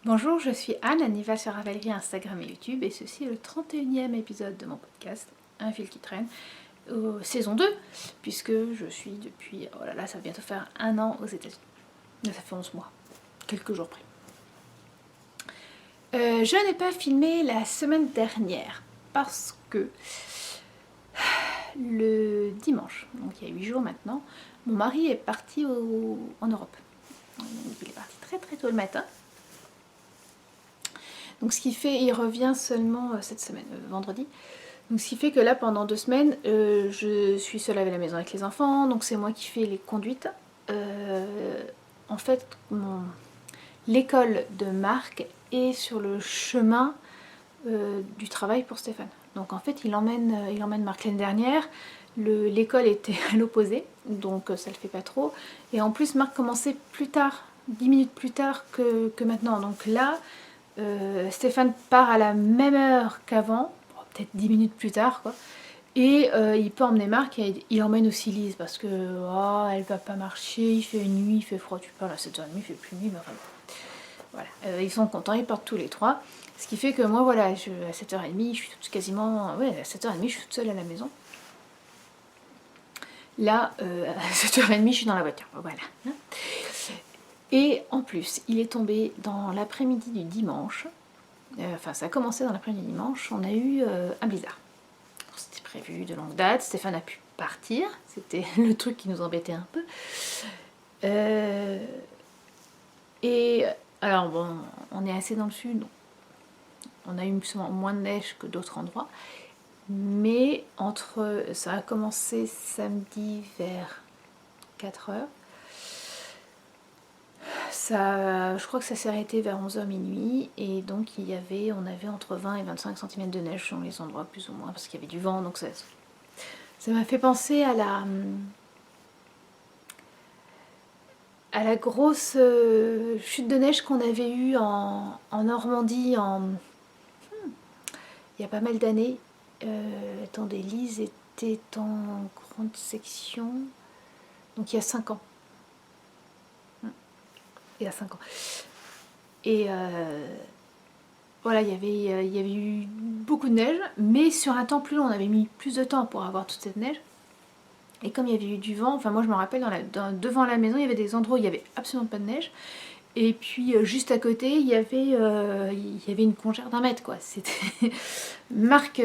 Bonjour, je suis Anne, Aniva sur Ravelry, Instagram et YouTube, et ceci est le 31e épisode de mon podcast, Un fil qui traîne, saison 2, puisque je suis depuis, oh là là, ça va bientôt faire 1 an aux États-Unis. Ça fait 11 mois, quelques jours près. Je n'ai pas filmé la semaine dernière, parce que le dimanche, donc il y a 8 jours maintenant, mon mari est parti en Europe. Donc, il est parti très très tôt le matin. Donc ce qui fait, il revient seulement cette semaine, vendredi. Donc ce qui fait que là pendant 2 semaines, je suis seule à la maison avec les enfants, donc c'est moi qui fais les conduites. En fait, l'école de Marc est sur le chemin du travail pour Stéphane. Donc en fait, il emmène Marc l'année dernière. L'école était à l'opposé, donc ça le fait pas trop. Et en plus, Marc commençait plus tard, 10 minutes plus tard que maintenant. Donc là, Stéphane part à la même heure qu'avant, peut-être 10 minutes plus tard, quoi. Et il peut emmener Marc et il emmène aussi Lise parce que elle va pas marcher, il fait nuit, il fait froid, tu parles à 7h30, il fait plus nuit, mais enfin voilà. Ils sont contents, ils partent tous les trois. Ce qui fait que moi, voilà, à 7h30, je suis quasiment. Ouais, à 7h30, je suis toute seule à la maison. Là, à 7h30, je suis dans la voiture. Voilà. Et en plus, il est tombé dans l'après-midi du dimanche. Enfin, ça a commencé dans l'après-midi du dimanche. On a eu un blizzard. C'était prévu de longue date. Stéphane a pu partir. C'était le truc qui nous embêtait un peu. Et alors, bon, on est assez dans le sud. Donc on a eu moins de neige que d'autres endroits. Mais ça a commencé samedi vers 4h. Je crois que ça s'est arrêté vers 11h minuit. Et donc on avait entre 20 et 25 cm de neige sur les endroits plus ou moins. Parce qu'il y avait du vent. Donc ça m'a fait penser à la grosse chute de neige qu'on avait eue en Normandie il y a pas mal d'années. Attendez, Lise était en grande section, donc il y a 5 ans. Il y a 5 ans. Et voilà, il y avait eu beaucoup de neige, mais sur un temps plus long, on avait mis plus de temps pour avoir toute cette neige. Et comme il y avait eu du vent, enfin moi je me rappelle, devant la maison, il y avait des endroits où il n'y avait absolument pas de neige. Et puis juste à côté, il y avait une congère d'1 mètre, quoi. C'était Marc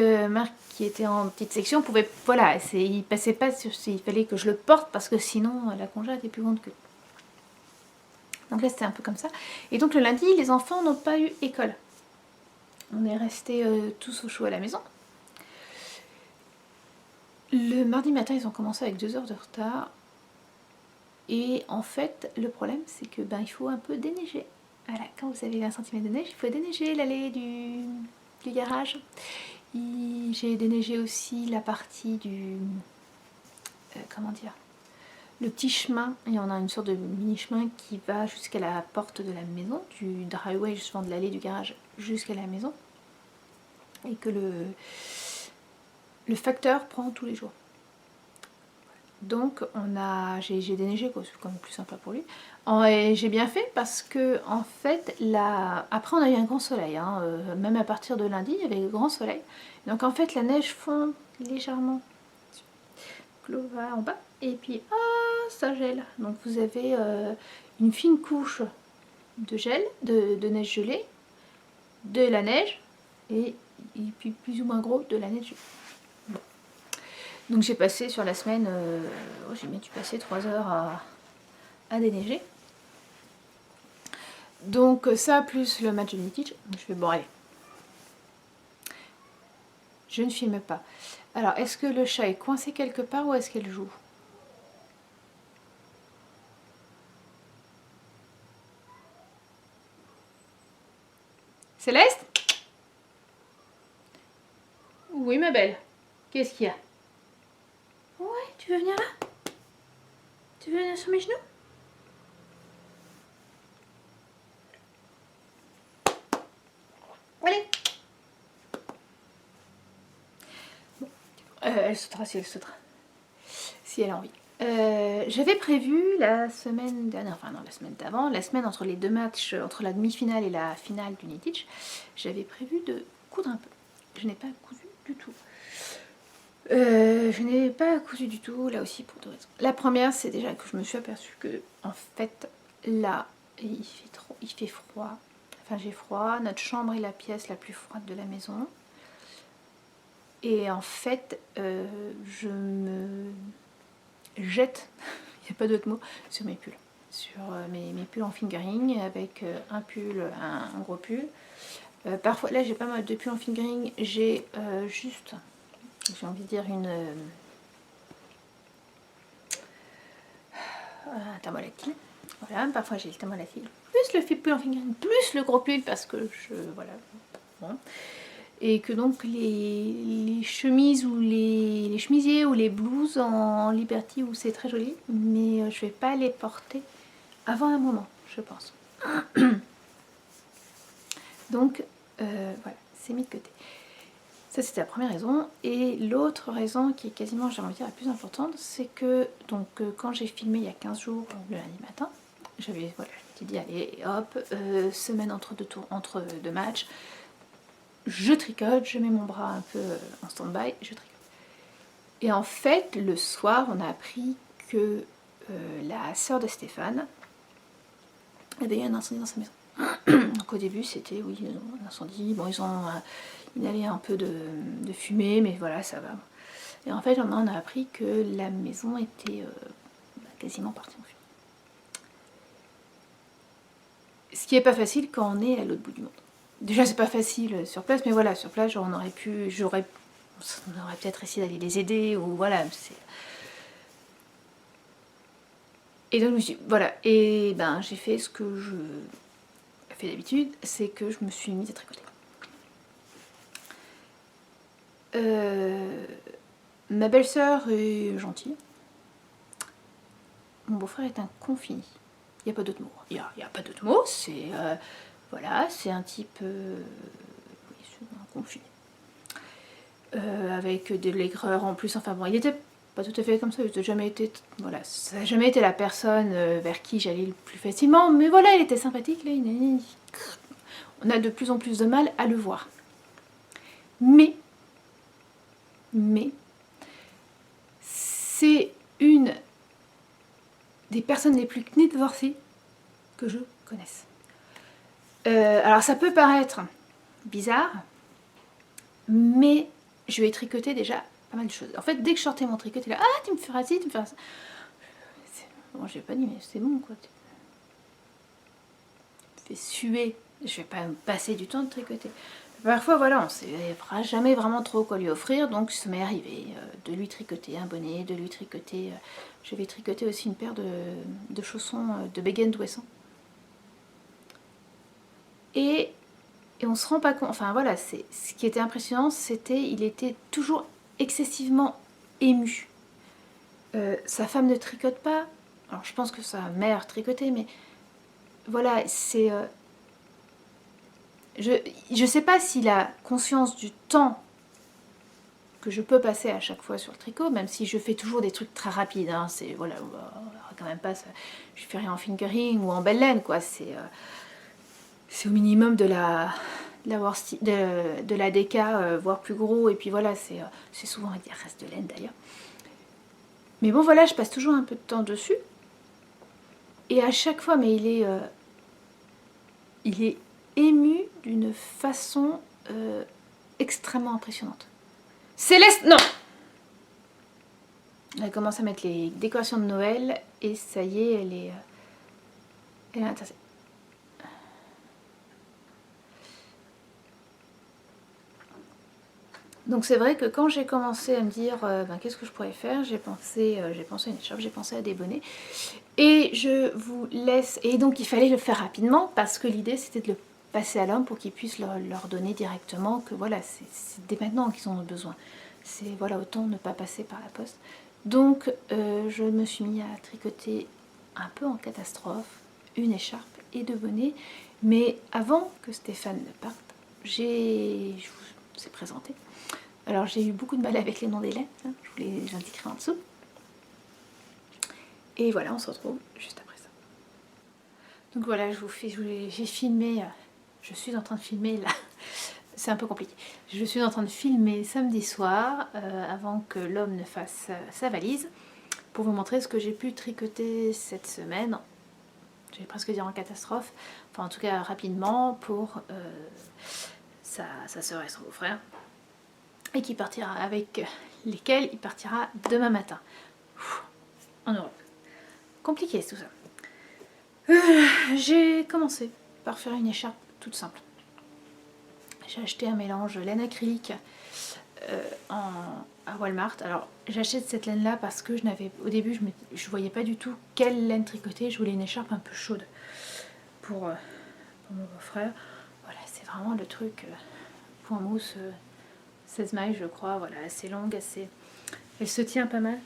qui était en petite section pouvait, voilà, il passait pas il fallait que je le porte parce que sinon la congère était plus grande que. Donc là c'était un peu comme ça. Et donc le lundi, les enfants n'ont pas eu école. On est restés tous au chaud à la maison. Le mardi matin, ils ont commencé avec 2 heures de retard. Et en fait, le problème, c'est que il faut un peu déneiger. Voilà, quand vous avez 20 cm de neige, il faut déneiger l'allée du garage. J'ai déneigé aussi la partie du... comment dire, le petit chemin. Il y en a une sorte de mini-chemin qui va jusqu'à la porte de la maison, du driveway, justement de l'allée du garage jusqu'à la maison. Et que le facteur prend tous les jours. Donc j'ai déneigé, quoi, c'est quand même plus sympa pour lui. Et j'ai bien fait parce que en fait, après on a eu un grand soleil, hein, même à partir de lundi, il y avait un grand soleil. Donc en fait, la neige fond légèrement, l'eau va en bas, et puis ça gèle. Donc vous avez une fine couche de gel, de neige gelée, de la neige, et puis plus ou moins gros de la neige gelée. Donc j'ai passé sur la semaine, j'ai dû passer 3 heures à déneiger. Donc ça plus le match de Nikic, je fais bon allez. Je ne filme pas. Alors est-ce que le chat est coincé quelque part ou est-ce qu'elle joue? Céleste? Oui ma belle. Qu'est-ce qu'il y a? Ouais, tu veux venir là? Tu veux venir sur mes genoux? Allez. Bon. Elle sautera si elle sautera. Si elle a envie. J'avais prévu la semaine dernière, enfin non, la semaine d'avant, la semaine entre les deux matchs, entre la demi-finale et la finale du Nittich, j'avais prévu de coudre un peu. Je n'ai pas cousu du tout. Je n'ai pas cousu du tout, là aussi pour deux raisons. La première, c'est déjà que je me suis aperçue que, en fait, là, il fait froid. Enfin, j'ai froid. Notre chambre est la pièce la plus froide de la maison. Et en fait, je me jette, il n'y a pas d'autre mot, sur mes pulls. Sur mes pulls en fingering avec un pull, un gros pull. Parfois, là j'ai pas mal de pulls en fingering, j'ai juste, j'ai envie de dire un thermolactyle. Voilà, parfois j'ai le thermolactyle, plus le pull en fingering, plus le gros pull parce que je, voilà. Bon. Et que donc les chemises ou les chemisiers ou les blouses en Liberty où c'est très joli, mais je vais pas les porter avant un moment, je pense. Donc voilà, c'est mis de côté. Ça c'était la première raison. Et l'autre raison qui est quasiment, j'ai envie de dire, la plus importante, c'est que donc quand j'ai filmé il y a 15 jours, le lundi matin, j'avais, voilà, je m'étais dit allez hop, semaine entre deux tours, entre deux matchs, je tricote, je mets mon bras un peu en stand-by, je tricote. Et en fait, le soir, on a appris que la sœur de Stéphane avait eu un incendie dans sa maison. Donc au début, c'était, oui, un incendie. Bon, ils ont inhalé un peu de fumée, mais voilà, ça va. Et en fait, on a appris que la maison était quasiment partie en fumée. Ce qui n'est pas facile quand on est à l'autre bout du monde. Déjà, c'est pas facile sur place, mais voilà, sur place, on aurait pu, on aurait peut-être essayé d'aller les aider, ou voilà. Et donc, je me suis, voilà, et ben, j'ai fait ce que je fais d'habitude, c'est que je me suis mise à tricoter. Ma belle-sœur est gentille. Mon beau-frère est un confini. Il n'y a pas d'autre mot. Il n'y a pas d'autre mot, c'est voilà, c'est un type oui, un confini. Avec de l'aigreur en plus, enfin bon, il était pas tout à fait comme ça, il n'a jamais été, voilà, ça n'a jamais été la personne vers qui j'allais le plus facilement, mais voilà, il était sympathique, là, on a de plus en plus de mal à le voir. Mais c'est une des personnes les plus knitworthy que je connaisse. Alors ça peut paraître bizarre, mais je lui ai tricoté déjà pas mal de choses. En fait, dès que je sortais mon tricot, il est là, ah, tu me feras ci, tu me feras ça. Bon, je n'ai pas dit, mais c'est bon, quoi. Tu me fais suer, je vais pas me passer du temps de tricoter. Parfois, voilà, on ne sait jamais vraiment trop quoi lui offrir, donc ça m'est arrivé de lui tricoter un bonnet, de lui tricoter... je vais tricoter aussi une paire de chaussons de Begen Douessant. Et on se rend pas compte, enfin voilà, ce qui était impressionnant, c'était il était toujours excessivement ému. Sa femme ne tricote pas, alors je pense que sa mère tricotait, mais voilà, c'est... je sais pas s'il a conscience du temps que je peux passer à chaque fois sur le tricot, même si je fais toujours des trucs très rapides, hein, c'est, voilà, on va quand même pas, je fais rien en fingering ou en belle laine, quoi, c'est au minimum de la DK, voire plus gros, et puis voilà, c'est souvent avec des restes de laine d'ailleurs. Mais bon voilà, je passe toujours un peu de temps dessus, et à chaque fois, mais il est ému d'une façon extrêmement impressionnante. Céleste, non! Elle commence à mettre les décorations de Noël, et ça y est, elle est intéressée. Donc c'est vrai que quand j'ai commencé à me dire qu'est-ce que je pourrais faire, j'ai pensé à une écharpe, j'ai pensé à des bonnets. Et je vous laisse... Et donc il fallait le faire rapidement parce que l'idée c'était de le passer à l'homme pour qu'il puisse leur donner directement que voilà, c'est dès maintenant qu'ils en ont besoin. C'est voilà, autant ne pas passer par la poste. Donc je me suis mis à tricoter un peu en catastrophe, une écharpe et deux bonnets. Mais avant que Stéphane ne parte, je vous ai présenté. Alors j'ai eu beaucoup de mal avec les noms des lettres, hein, je vous les indiquerai en dessous. Et voilà, on se retrouve juste après ça. Donc voilà, j'ai filmé, je suis en train de filmer là, c'est un peu compliqué. Je suis en train de filmer samedi soir, avant que l'homme ne fasse sa valise, pour vous montrer ce que j'ai pu tricoter cette semaine. J'allais presque dire en catastrophe, enfin en tout cas rapidement, pour sa soeur et son beau-frère, et qui partira avec lesquels il partira demain matin. En Europe. Compliqué tout ça. J'ai commencé par faire une écharpe toute simple. J'ai acheté un mélange laine acrylique à Walmart. Alors j'achète cette laine là parce que au début je voyais pas du tout quelle laine tricoter. Je voulais une écharpe un peu chaude pour mon beau-frère. Voilà, c'est vraiment le truc point mousse 16 mailles je crois. Voilà, assez longue, assez... Elle se tient pas mal.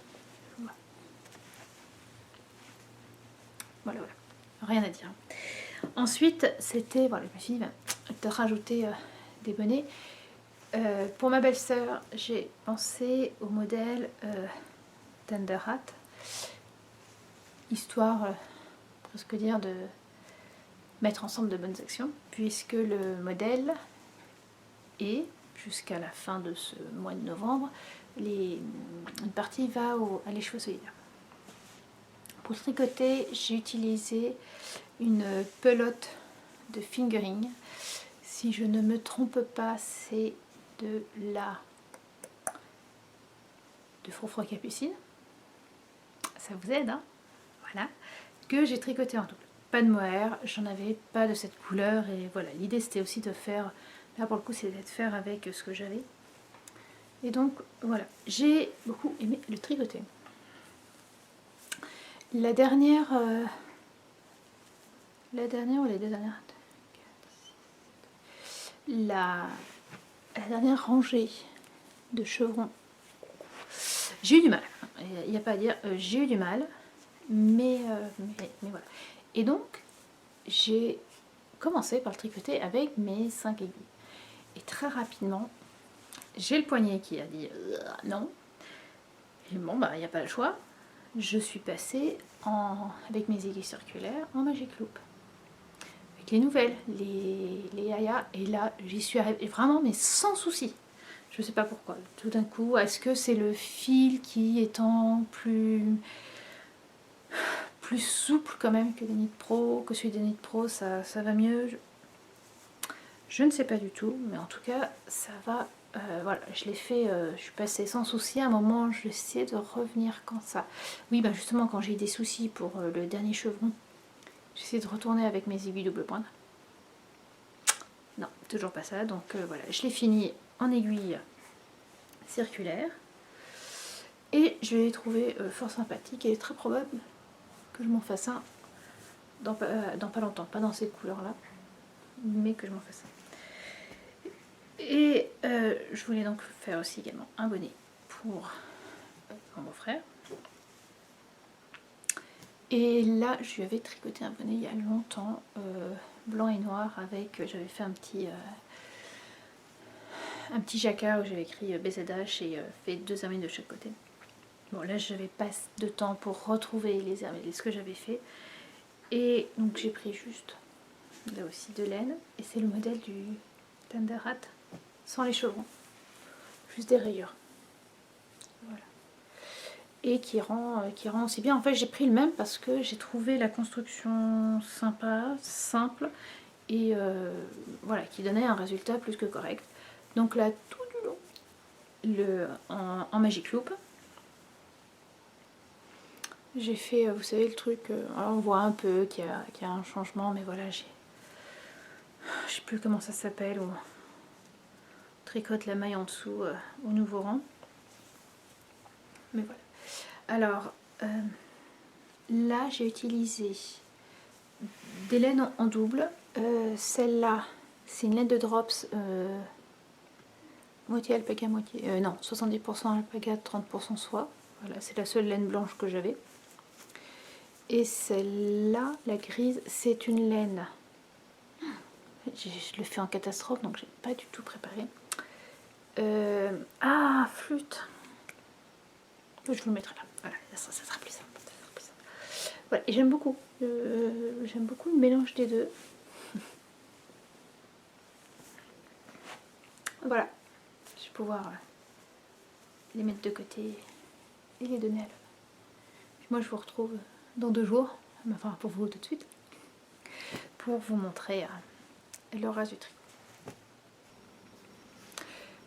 Voilà, voilà. Rien à dire. Ensuite, c'était... Voilà, je me suis dit, peut-être rajouter des bonnets. Pour ma belle-sœur, j'ai pensé au modèle Tender Hat, histoire, presque dire, de mettre ensemble de bonnes actions, puisque le modèle est, jusqu'à la fin de ce mois de novembre, une partie va à l'écheveau solidaire. Pour le tricoter, j'ai utilisé une pelote de fingering. Si je ne me trompe pas, c'est de Froufrou Capucine. Ça vous aide, hein? Voilà. Que j'ai tricoté en double. Pas de mohair, j'en avais pas de cette couleur. Et voilà, l'idée c'était aussi de faire... Là pour le coup, c'était de faire avec ce que j'avais. Et donc, voilà. J'ai beaucoup aimé le tricoter. La dernière ou les deux dernières, la dernière rangée de chevrons, j'ai eu du mal, il n'y a pas à dire, j'ai eu du mal, mais voilà. Et donc j'ai commencé par le tricoter avec mes 5 aiguilles, et très rapidement j'ai le poignet qui a dit non. Et bon bah il n'y a pas le choix, je suis passée avec mes aiguilles circulaires en Magic Loop. Les nouvelles, les Aya, et là j'y suis arrivée vraiment, mais sans souci. Je sais pas pourquoi. Tout d'un coup, est-ce que c'est le fil qui étant plus souple quand même que des Knit Pro, que celui des Knit Pro, ça va mieux. Je ne sais pas du tout, mais en tout cas ça va. Voilà, je l'ai fait, je suis passée sans souci. À un moment, je vais essayer de revenir quand ça. Oui, bah justement, quand j'ai eu des soucis pour le dernier chevron, j'essaie de retourner avec mes aiguilles double pointe. Non, toujours pas ça. Donc voilà, je l'ai fini en aiguille circulaire. Et je l'ai trouvé fort sympathique. Et il est très probable que je m'en fasse un dans pas longtemps. Pas dans ces couleurs-là, mais que je m'en fasse un. Et je voulais donc faire aussi également un bonnet pour mon beau-frère. Et là, je lui avais tricoté un bonnet il y a longtemps, blanc et noir, avec, j'avais fait un petit jacquard où j'avais écrit BZH et fait 2 hermines de chaque côté. Bon, là, je n'avais pas de temps pour retrouver les hermines, ce que j'avais fait. Et donc, j'ai pris juste, là aussi, de laine. Et c'est le modèle du Tender Hat, sans les chevrons. Juste des rayures. Voilà. Et qui rend aussi bien. En fait, j'ai pris le même parce que j'ai trouvé la construction sympa, simple. Et voilà, qui donnait un résultat plus que correct. Donc là, tout du long, en Magic Loop, j'ai fait, vous savez, le truc, alors on voit un peu qu'il y a un changement, mais voilà, je sais plus comment ça s'appelle, on tricote la maille en dessous au nouveau rang. Mais voilà. Alors, là, j'ai utilisé des laines en double. Celle-là, c'est une laine de drops, moitié alpaga, moitié... non, 70% alpaga, 30% soie. Voilà, c'est la seule laine blanche que j'avais. Et celle-là, la grise, c'est une laine. Je le fais en catastrophe, donc j'ai pas du tout préparé. Ah, flûte. Je vous le mettrai là. Voilà, ça sera plus simple. Voilà, et j'aime beaucoup. J'aime beaucoup le mélange des deux. Voilà, je vais pouvoir les mettre de côté et les donner à l'homme. Moi je vous retrouve dans 2 jours, enfin pour vous tout de suite, pour vous montrer le reste du tri.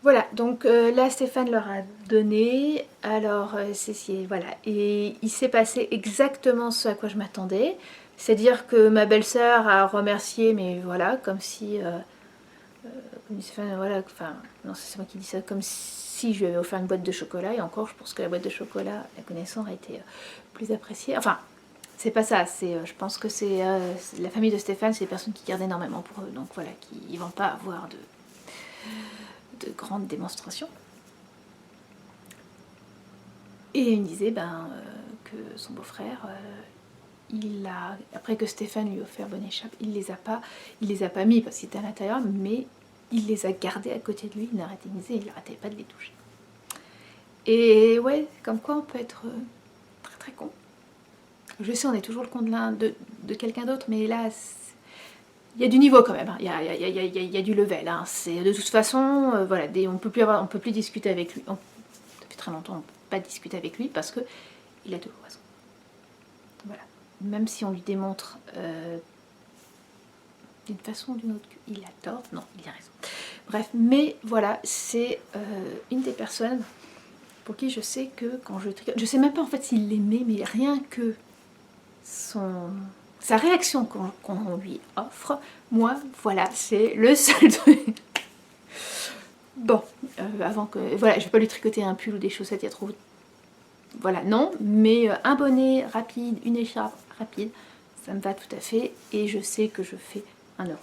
Voilà, donc là Stéphane leur a donné, alors voilà, et il s'est passé exactement ce à quoi je m'attendais, c'est-à-dire que ma belle-sœur a remercié, mais voilà, comme si Stéphane, voilà, enfin, non c'est moi qui dis ça, comme si je lui avais offert une boîte de chocolat, et encore je pense que la boîte de chocolat, la connaissant, a été plus appréciée, enfin, c'est pas ça, je pense que c'est la famille de Stéphane, c'est des personnes qui gardent énormément pour eux, donc voilà, qui ne vont pas avoir de grandes démonstrations. Et il me disait que son beau-frère, après que Stéphane lui a offert bonne écharpe, il les a pas mis parce qu'il était à l'intérieur, mais il les a gardés à côté de lui, il n'arrêtait pas de les toucher. Et ouais, comme quoi on peut être très très con. Je sais, on est toujours le con de quelqu'un d'autre, mais là, il y a du niveau quand même, hein. Il y a du level. Hein. De toute façon, voilà, on peut plus discuter avec lui. Ça fait très longtemps qu'on ne peut pas discuter avec lui parce que il a toujours raison. Voilà. Même si on lui démontre d'une façon ou d'une autre qu'il a tort, non, il a raison. Bref, mais voilà, c'est une des personnes pour qui je sais que quand je sais même pas en fait s'il l'aimait, mais rien que sa réaction qu'on lui offre, moi, voilà, c'est le seul truc. Bon, avant que... Voilà, je vais pas lui tricoter un pull ou des chaussettes, il y a trop... Voilà, non, mais un bonnet rapide, une écharpe rapide, ça me va tout à fait, et je sais que je fais 1 euro.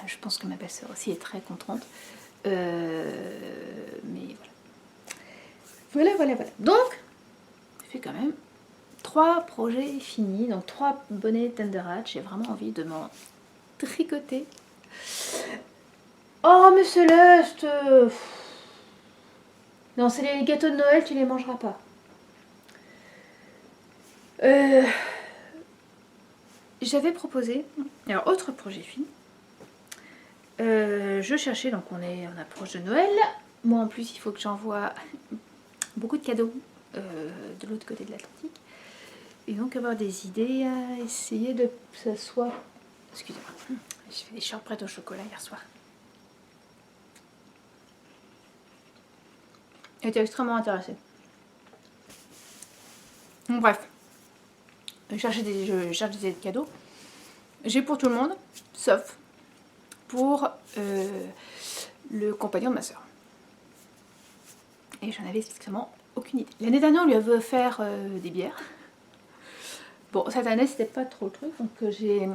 Je pense que ma belle-sœur aussi est très contente. Mais voilà. Voilà. Donc, je fais quand même 3 projets finis, donc 3 bonnets Tenderhatch. J'ai vraiment envie de m'en tricoter. Oh, mais Céleste! Non, c'est les gâteaux de Noël, tu les mangeras pas. J'avais proposé, alors autre projet fini. Je cherchais, donc on approche de Noël. Moi en plus, il faut que j'envoie beaucoup de cadeaux de l'autre côté de l'Atlantique. Et donc avoir des idées à essayer de que ça soit... Excusez-moi, j'ai fait des shortbread au chocolat hier soir. J'étais extrêmement intéressée. Donc, bref, je cherche des cadeaux. J'ai pour tout le monde, sauf pour le compagnon de ma soeur. Et j'en avais strictement aucune idée. L'année dernière, on lui avait offert des bières. Bon, cette année, c'était pas trop le truc, donc j'ai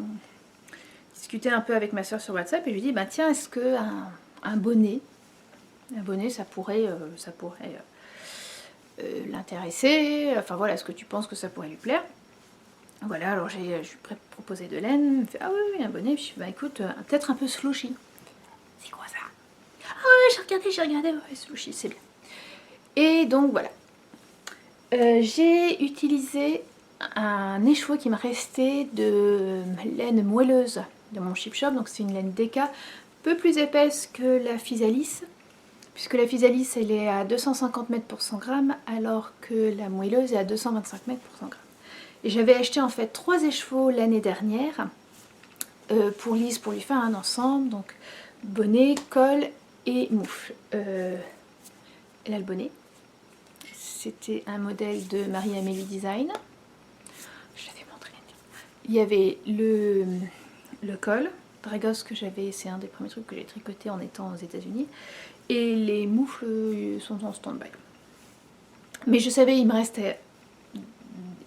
discuté un peu avec ma soeur sur WhatsApp et je lui ai dit, bah tiens, est-ce que un bonnet, ça pourrait l'intéresser, enfin voilà, est-ce que tu penses que ça pourrait lui plaire? Voilà, alors je lui ai proposé de laine, elle me fait, ah oui, un bonnet, puis je dis, bah écoute, peut-être un peu slushy. C'est quoi ça? Ah ouais, j'ai regardé, ouais, slushy, c'est bien. Et donc voilà, j'ai utilisé un écheveau qui me restait de laine moelleuse de mon Chip Shop, donc c'est une laine Deka, un peu plus épaisse que la Physalis, puisque la Physalis elle est à 250 mètres pour 100 grammes, alors que la moelleuse est à 225 mètres pour 100 grammes. Et j'avais acheté en fait 3 écheveaux l'année dernière pour Lise, pour lui faire un ensemble, donc bonnet, col et moufle. Elle a le bonnet. C'était un modèle de Marie-Amélie Design. Je l'avais montré. Il y avait le col, Dragos que j'avais, c'est un des premiers trucs que j'ai tricoté en étant aux États-Unis. Et les moufles sont en stand-by. Mais je savais, il me restait...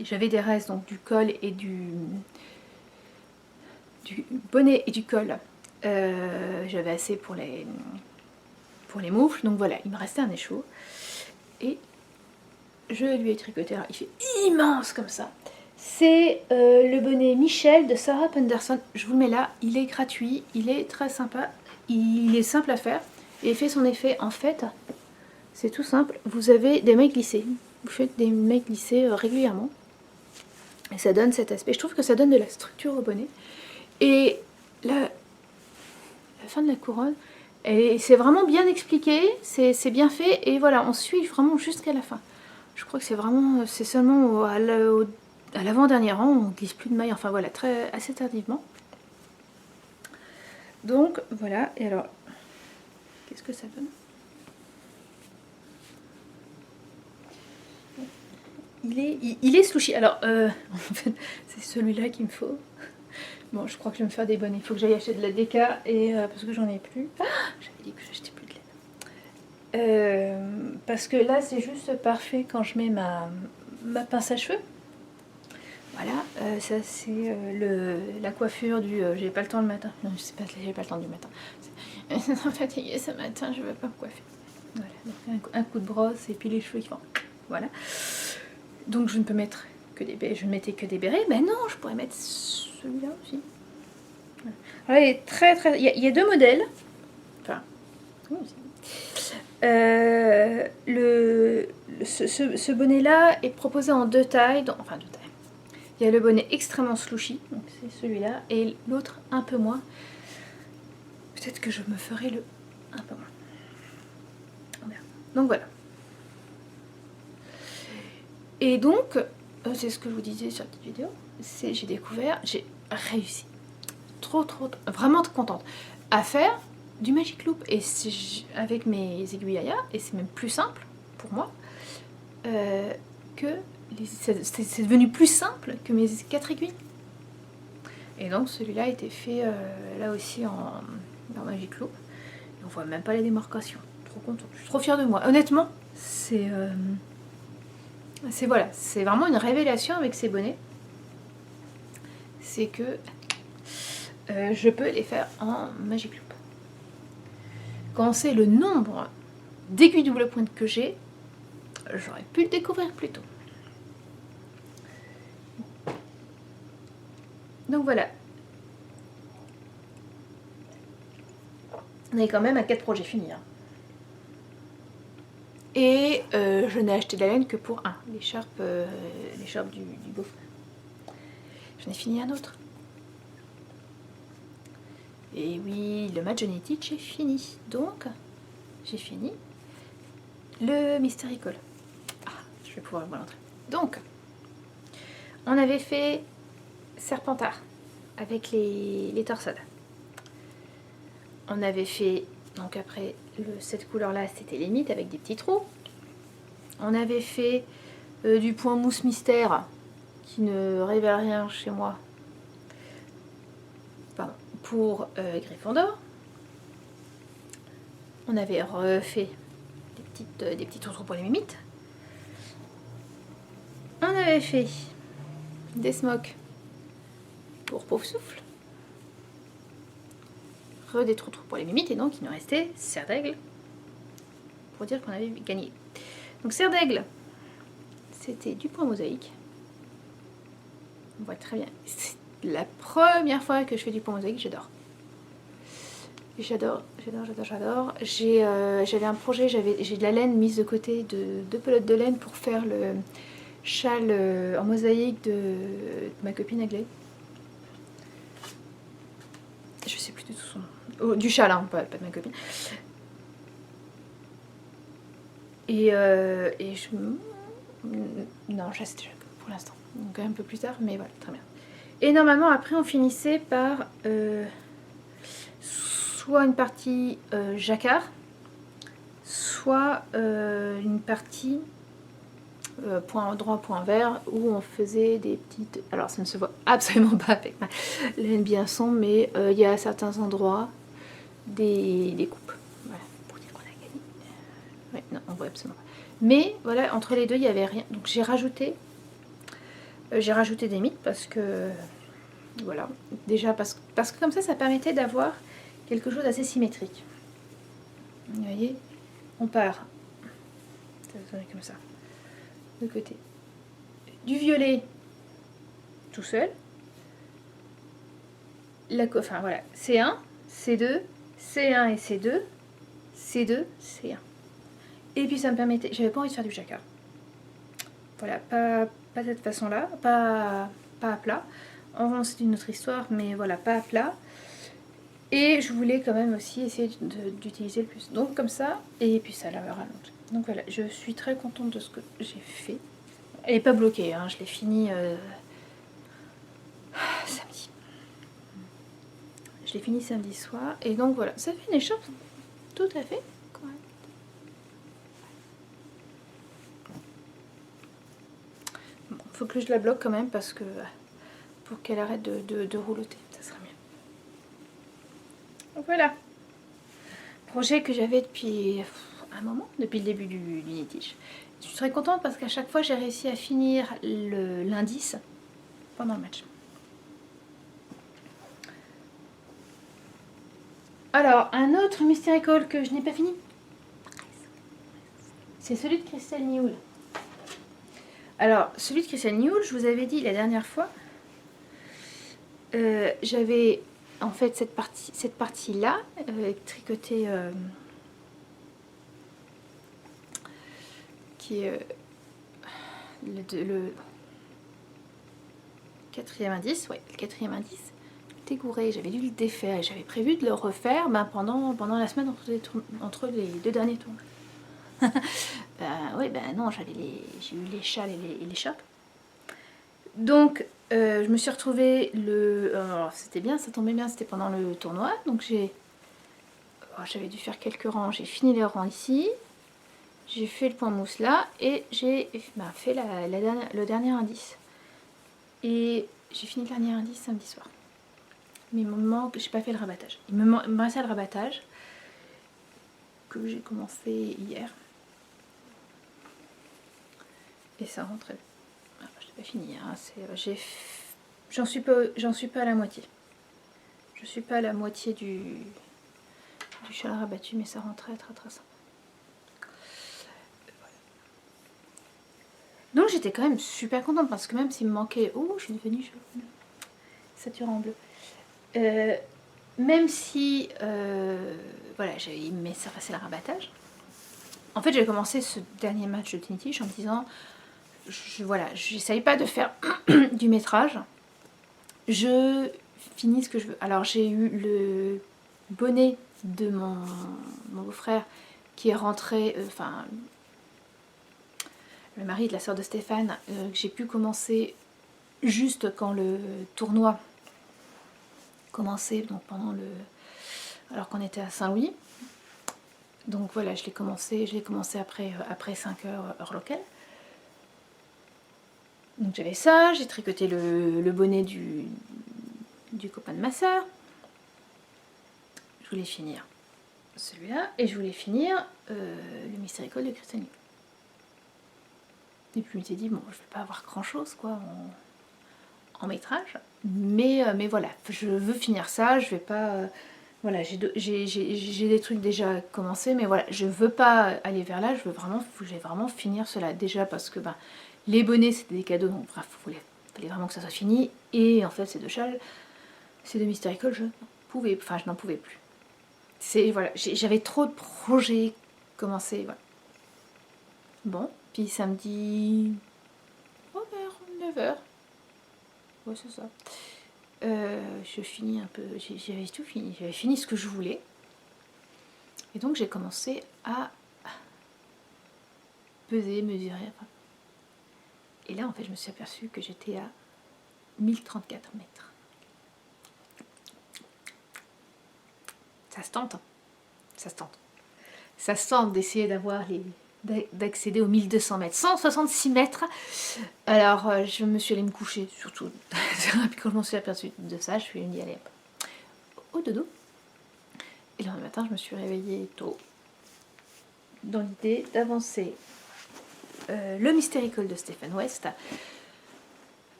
J'avais des restes donc du col et du bonnet et du col. J'avais assez pour les moufles. Donc voilà, il me restait un écheveau. Et je lui ai tricoté, alors il fait immense comme ça. C'est le bonnet Michel de Sarah Penderson. Je vous le mets là, il est gratuit, il est très sympa, il est simple à faire et il fait son effet. En fait, c'est tout simple, vous avez des mailles glissées. Vous faites des mailles glissées régulièrement. Et ça donne cet aspect. Je trouve que ça donne de la structure au bonnet. Et la fin de la couronne, c'est vraiment bien expliqué, c'est bien fait. Et voilà, on suit vraiment jusqu'à la fin. Je crois que c'est seulement à l'avant-dernier rang, on glisse plus de maille. Enfin voilà, assez tardivement. Donc voilà, et alors, qu'est-ce que ça donne? Il est slouchy. Alors, en fait, c'est celui-là qu'il me faut. Bon, je crois que je vais me faire des bonnets. Il faut que j'aille acheter de la déca, parce que j'en ai plus. Ah, j'avais dit que j'achetais plus de laine. Parce que là, c'est juste parfait quand je mets ma pince à cheveux. Voilà, ça c'est la coiffure du j'ai pas le temps le matin. Non, je sais pas, j'ai pas le temps du matin. Je suis fatiguée ce matin, je veux pas me coiffer. Voilà, donc un coup de brosse et puis les cheveux qui vont. Voilà. Donc je ne peux mettre que des bérets. Je ne mettais que des bérets. Ben non, je pourrais mettre celui-là aussi. Voilà. Alors, il est très très. Il y a deux modèles. Enfin. Ce bonnet-là est proposé en deux tailles. Enfin deux tailles. Il y a le bonnet extrêmement slouchy, donc c'est celui-là, et l'autre un peu moins. Peut-être que je me ferai le un peu moins. Donc voilà. Et donc, c'est ce que je vous disais sur la petite vidéo, j'ai découvert, j'ai réussi. Vraiment contente à faire du Magic Loop. Et avec mes aiguilles Aya, et c'est même plus simple pour moi que... C'est devenu plus simple que mes 4 aiguilles. Et donc celui-là a été fait là aussi en Magic Loop. Et on voit même pas les démarcations. Trop contente. Je suis trop fière de moi. Honnêtement, c'est voilà, c'est vraiment une révélation avec ces bonnets. C'est que je peux les faire en Magic Loop. Quand c'est le nombre d'aiguilles double pointe que j'ai, j'aurais pu le découvrir plus tôt. Donc voilà. On est quand même à 4 projets finis. Hein. Et je n'ai acheté de la laine que pour un, l'écharpe du beau-frère. J'en ai fini un autre. Et oui, le match génétique, j'ai fini. Donc, j'ai fini le Mystery Call. Ah, je vais pouvoir vous montrer. Donc, on avait fait Serpentard avec les torsades. On avait fait, donc après, cette couleur-là, c'était les mythes avec des petits trous. On avait fait du point mousse mystère qui ne révèle rien chez moi. Pardon, pour Gryffondor. On avait refait des petits trous pour les mimites. On avait fait des smocks pour Pauvre Souffle. Des trous pour les mimites, et donc il nous restait Serre d'Aigle pour dire qu'on avait gagné. Donc Serre d'Aigle, c'était du point mosaïque. On voit très bien. C'est la première fois que je fais du point mosaïque, j'adore. J'adore. J'avais un projet, j'ai de la laine mise de côté, deux pelotes de laine pour faire le châle en mosaïque de ma copine Aglé. Je sais plus du tout son nom. Oh, du châle, hein, pas de ma copine. Et je... Non, c'était pour l'instant. Donc un peu plus tard, mais voilà, très bien. Et normalement, après, on finissait par soit une partie jacquard, soit une partie point droit, point vert, où on faisait des petites... Alors, ça ne se voit absolument pas avec ma laine bien sombre, mais il y a à certains endroits des coupes. Voilà, pour dire qu'on a gagné. Ouais, non, on voit absolument pas. Mais voilà, entre les deux, il n'y avait rien. Donc j'ai rajouté des mythes parce que voilà, déjà parce que comme ça permettait d'avoir quelque chose d'assez symétrique. Vous voyez, on part, ça va sonner comme ça, de côté, du violet tout seul, enfin voilà, C1, C2, C1 et C2, C2, C1. Et puis ça me permettait, j'avais pas envie de faire du jacquard. Voilà, pas pas de cette façon-là, pas à plat. En revanche, c'est une autre histoire, mais voilà, pas à plat. Et je voulais quand même aussi essayer d'utiliser le plus. Donc comme ça, et puis ça lavera longtemps. Donc voilà, je suis très contente de ce que j'ai fait. Elle n'est pas bloquée, hein, je l'ai fini samedi. Je l'ai fini samedi soir. Et donc voilà, ça fait une écharpe tout à fait correcte. Bon, faut que je la bloque quand même parce que pour qu'elle arrête de roulotter, ça sera mieux. Donc voilà. Projet que j'avais depuis un moment, depuis le début du Nitish. Je suis très contente parce qu'à chaque fois j'ai réussi à finir l'indice pendant le match. Alors, un autre Mystery Call que je n'ai pas fini, c'est celui de Crystal Newell. Alors, celui de Crystal Newell, je vous avais dit la dernière fois, j'avais en fait cette partie-là, tricotée, qui est le quatrième indice, ouais, le quatrième indice, dégouré, j'avais dû le défaire et j'avais prévu de le refaire pendant la semaine entre les deux derniers tours. Oui, non, j'ai eu les châles et les chocs. Donc, je me suis retrouvée alors, c'était bien, ça tombait bien, c'était pendant le tournoi. Donc, j'avais dû faire quelques rangs. J'ai fini les rangs ici. J'ai fait le point mousse là. Et j'ai fait le dernier indice. Et j'ai fini le dernier indice samedi soir. Mais il me manque, j'ai pas fait le rabattage. Il me restait le rabattage que j'ai commencé hier. Et ça rentrait. Ah, je l'ai pas fini. Hein. J'en suis pas à la moitié. Je suis pas à la moitié du châle rabattu, mais ça rend très très très simple. Donc j'étais quand même super contente parce que même s'il me manquait... Oh, je suis devenue saturée en bleu. Même si... voilà, il me laissait passer le rabattage. En fait, j'ai commencé ce dernier match de Trinity en me disant... j'essaye pas de faire du métrage. Je finis ce que je veux. Alors j'ai eu le bonnet de mon beau-frère qui est rentré... le mari de la sœur de Stéphane, que j'ai pu commencer juste quand le tournoi commençait, donc alors qu'on était à Saint-Louis. Donc voilà, je l'ai commencé après 5 heures heure locale. Donc j'avais ça, j'ai tricoté le bonnet du copain de ma sœur. Je voulais finir celui-là et je voulais finir le Mystery Call de Crystal Newell. Et puis je me suis dit, bon, je vais pas avoir grand chose quoi en métrage, mais voilà, je veux finir ça, je vais pas. Voilà, j'ai des trucs déjà commencés, mais voilà, je veux pas aller vers là, je vais vraiment finir cela déjà parce que les bonnets c'était des cadeaux, donc bref, fallait vraiment que ça soit fini, et en fait ces deux châles, ces deux Mystery Call, je n'en pouvais plus. Voilà, j'avais trop de projets commencés, voilà. Bon, puis samedi, vers 9h. Ouais, c'est ça. Je finis un peu, j'avais tout fini, j'avais fini ce que je voulais. Et donc j'ai commencé à peser, mesurer. Et là en fait je me suis aperçue que j'étais à 1034 mètres. Ça se tente, hein. Ça se tente. Ça se tente d'essayer d'accéder aux 1200 mètres. 166 mètres. Alors je me suis allée me coucher, surtout quand je m'en suis aperçue de ça, je suis allée aller au dodo. Et le lendemain matin, je me suis réveillée tôt dans l'idée d'avancer le Mystery Call de Stephen West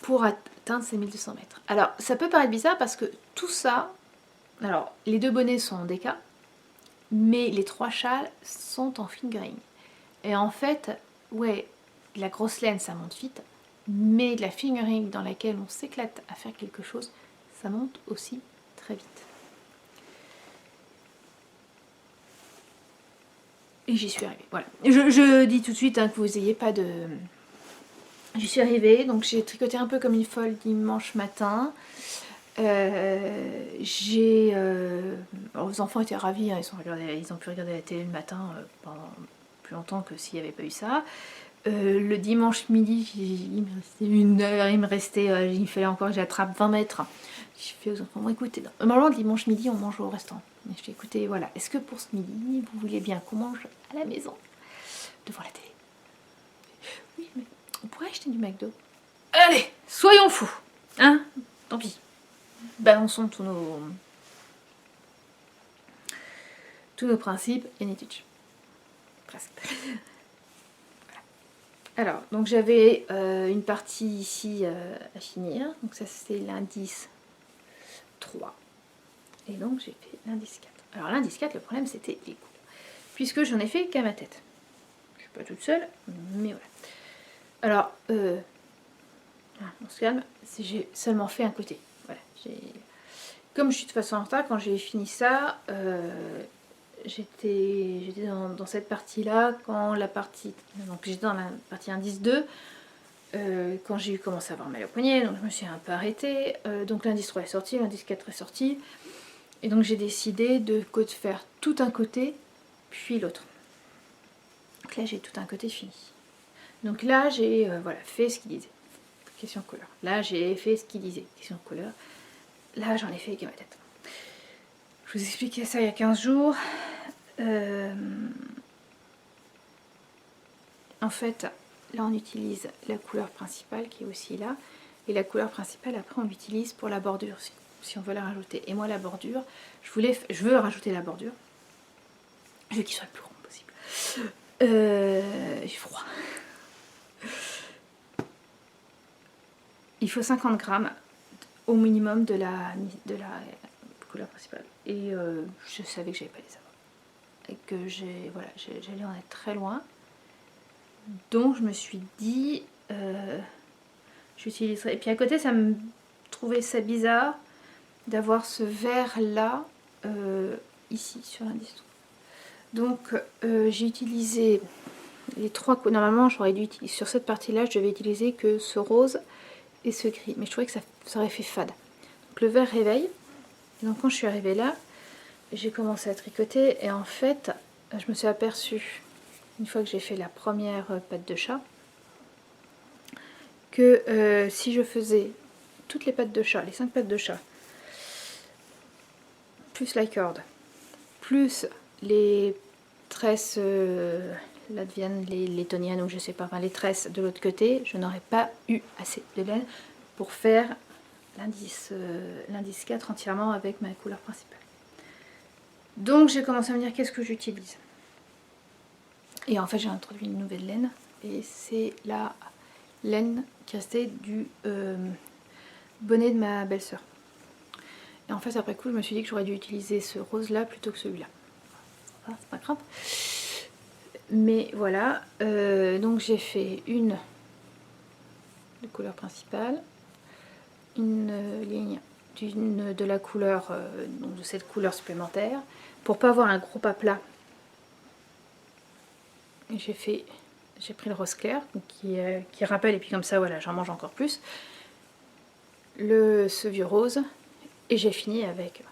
pour atteindre ces 1200 mètres. Alors, ça peut paraître bizarre parce que tout ça, alors les deux bonnets sont en DK, mais les trois châles sont en fingering. Et en fait, ouais, la grosse laine, ça monte vite, mais la fingering dans laquelle on s'éclate à faire quelque chose, ça monte aussi très vite. Et j'y suis arrivée, voilà. Je dis tout de suite que vous n'ayez pas de j'y suis arrivée, donc j'ai tricoté un peu comme une folle dimanche matin. Alors, les enfants étaient ravis, hein, ils ont pu regarder la télé le matin pendant plus longtemps que s'il n'y avait pas eu ça. Le dimanche midi, il me restait 1 heure, il fallait encore que j'attrape 20 mètres. J'ai fait aux enfants, bon écoutez, normalement le dimanche midi on mange au restaurant. Mais je dis écoutez, voilà, est-ce que pour ce midi, vous voulez bien qu'on mange à la maison, devant la télé? Oui, mais on pourrait acheter du McDo. Allez, soyons fous, hein? Tant pis. Balançons tous nos principes et Nitich. Presque. Voilà. Alors, donc j'avais une partie ici à finir. Donc ça c'est l'indice 3. Et donc j'ai fait l'indice 4. Alors l'indice 4, le problème c'était les coups. Puisque j'en ai fait qu'à ma tête. Je suis pas toute seule, mais voilà. Alors, on se calme, j'ai seulement fait un côté. Voilà. Comme je suis de toute façon en retard, quand j'ai fini ça, j'étais dans cette partie-là, quand la partie... Donc j'étais dans la partie indice 2, quand j'ai commencé à avoir mal au poignet, donc je me suis un peu arrêtée. Donc l'indice 3 est sorti, l'indice 4 est sorti. Et donc j'ai décidé de faire tout un côté, puis l'autre. Donc là j'ai tout un côté fini. Donc là j'ai voilà, fait ce qu'il disait. Question couleur. Là j'ai fait ce qu'il disait. Question couleur. Là j'en ai fait avec ma tête. Je vous expliquais ça il y a 15 jours. En fait, là on utilise la couleur principale qui est aussi là. Et la couleur principale, après on l'utilise pour la bordure, si on veut la rajouter. Et moi la bordure, je veux rajouter la bordure. Je veux qu'il soit le plus rond possible. J'ai froid. Il faut 50 grammes au minimum de la couleur principale. Et je savais que j'avais pas les avoir. Et que j'allais en être très loin. Donc je me suis dit, j'utiliserai. Et puis à côté, ça me trouvait ça bizarre d'avoir ce vert là ici sur l'indice. Donc j'ai utilisé les 3 couleurs. Normalement, j'aurais dû utiliser sur cette partie-là, je devais utiliser que ce rose et ce gris. Mais je trouvais que ça aurait fait fade. Donc le vert réveille. Et donc quand je suis arrivée là, j'ai commencé à tricoter et en fait, je me suis aperçue une fois que j'ai fait la première patte de chat que si je faisais toutes les pattes de chat, les 5 pattes de chat, plus la corde, plus les tresses latviennes, les lettoniennes ou je sais pas, enfin les tresses de l'autre côté, je n'aurais pas eu assez de laine pour faire l'indice 4 entièrement avec ma couleur principale. Donc j'ai commencé à me dire qu'est-ce que j'utilise. Et en fait j'ai introduit une nouvelle laine et c'est la laine qui restait du bonnet de ma belle-sœur. Et en fait après coup je me suis dit que j'aurais dû utiliser ce rose là plutôt que celui-là. Ah, c'est pas grave. Mais voilà, donc j'ai fait une de couleur principale, une ligne de la couleur, donc de cette couleur supplémentaire, pour pas avoir un gros pas plat. J'ai pris le rose clair qui rappelle, et puis comme ça voilà, j'en mange encore plus. Ce vieux rose, et j'ai fini avec.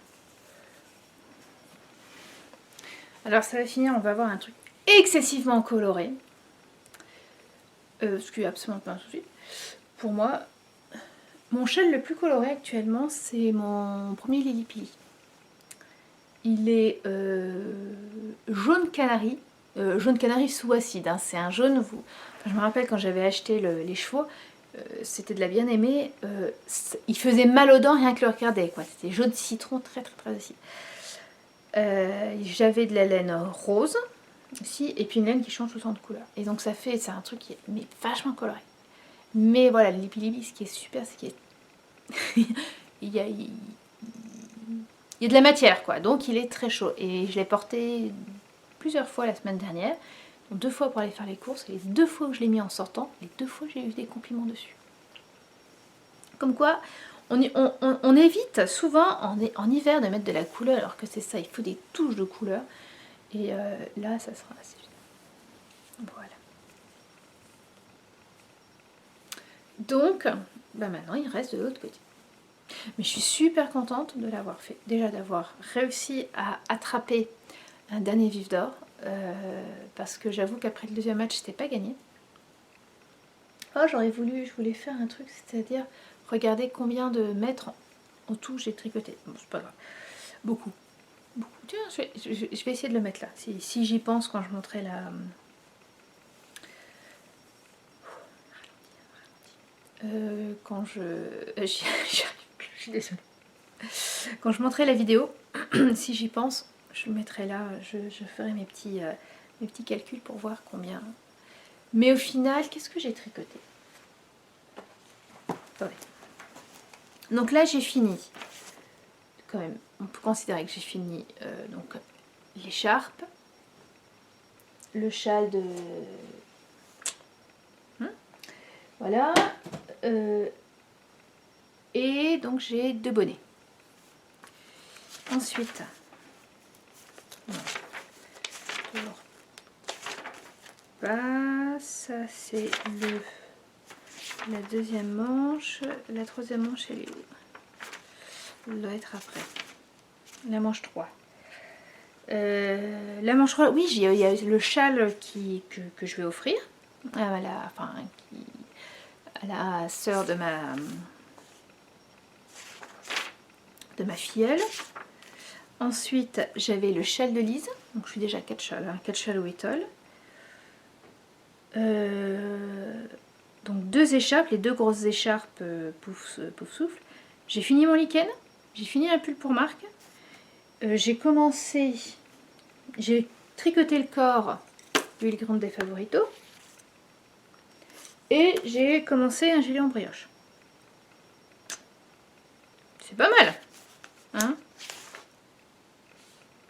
Alors ça va finir, on va avoir un truc excessivement coloré, ce qui est absolument pas un souci. Pour moi, mon châle le plus coloré actuellement, c'est mon premier Lily Pili. Il est jaune canari sous acide, hein. C'est un jaune, enfin, je me rappelle quand j'avais acheté les chevaux, c'était de la bien aimée, il faisait mal aux dents rien que le regarder, quoi. C'était jaune citron, très très très acide. J'avais de la laine rose ici, et puis une laine qui change tout le temps de couleur. Et donc c'est un truc qui est vachement coloré. Mais voilà, le Lipi Lipi, ce qui est super, c'est qu'il il y a de la matière, quoi. Donc il est très chaud. Et je l'ai porté plusieurs fois la semaine dernière. Donc 2 fois pour aller faire les courses. Et les 2 fois que je l'ai mis en sortant, les 2 fois j'ai eu des compliments dessus. Comme quoi, on évite souvent en hiver de mettre de la couleur, alors que c'est ça, il faut des touches de couleur. Et là, ça sera assez génial. Voilà. Donc, bah maintenant il reste de l'autre côté. Mais je suis super contente de l'avoir fait. Déjà d'avoir réussi à attraper un dernier vif d'or. Parce que j'avoue qu'après le deuxième match, c'était pas gagné. Oh, je voulais faire un truc, c'est-à-dire regarder combien de mètres en tout j'ai tricoté. Bon, c'est pas grave. Beaucoup. Beaucoup. Tiens, je vais essayer de le mettre là. Si j'y pense quand je montrerai la... quand je... j'y arrive plus, je suis désolée. Quand je montrerai la vidéo, si j'y pense, je le mettrai là. Je ferai mes petits calculs pour voir combien... Mais au final, qu'est-ce que j'ai tricoté? Attendez. Donc là, j'ai fini. Quand même, on peut considérer que j'ai fini donc l'écharpe, le châle de... voilà. Et donc j'ai 2 bonnets. Ensuite, ça c'est la deuxième manche. La troisième manche, elle est où? Elle doit être après. La manche 3. La manche 3, oui, il y a le châle que je vais offrir à la sœur de ma filleule. Ensuite, j'avais le châle de Lise. Donc, je suis déjà 4 châles, hein, 4 châles au étole. Donc, 2 écharpes, les 2 grosses écharpes pouf souffle. J'ai fini mon lichen. J'ai fini un pull pour Marc. J'ai tricoté le corps l'huile grande des Favoritos. Et j'ai commencé un gilet en brioche. C'est pas mal, hein?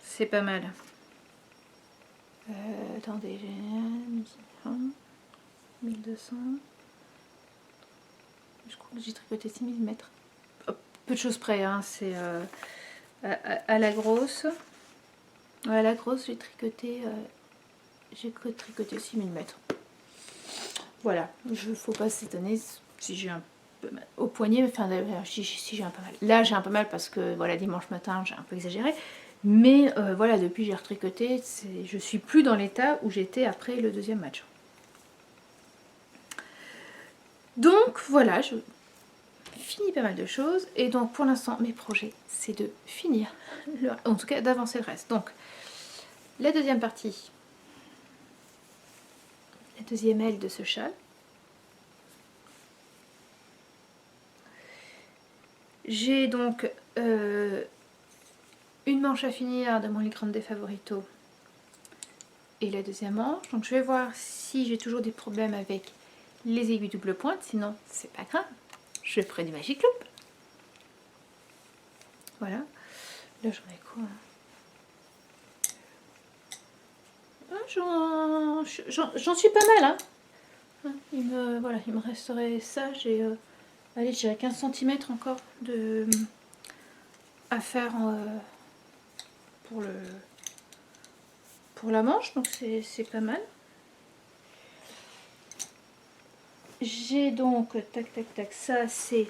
C'est pas mal. Attendez, j'ai 1200. Je crois que j'ai tricoté 6000 mètres. Peu de choses près, hein. C'est à la grosse. À la grosse, j'ai tricoté 6000 mètres. Voilà, il ne faut pas s'étonner si j'ai un peu mal au poignet, enfin si j'ai un peu mal. Là j'ai un peu mal parce que voilà, dimanche matin j'ai un peu exagéré. Mais voilà, depuis j'ai retricoté, je suis plus dans l'état où j'étais après le deuxième match. Donc voilà, je finis pas mal de choses. Et donc pour l'instant, mes projets, c'est de finir, en tout cas d'avancer le reste. Donc, la deuxième partie, la deuxième aile de ce châle. J'ai donc une manche à finir de mon lichen des Favoritos et la deuxième manche. Donc je vais voir si j'ai toujours des problèmes avec les aiguilles double pointe, sinon c'est pas grave, je ferai du Magic Loop. Voilà. Là j'en ai quoi? J'en suis pas mal, hein. Il me resterait ça, j'ai allez, je dirais 15 cm encore à faire pour la manche, donc c'est pas mal. J'ai donc, tac tac tac, ça c'est...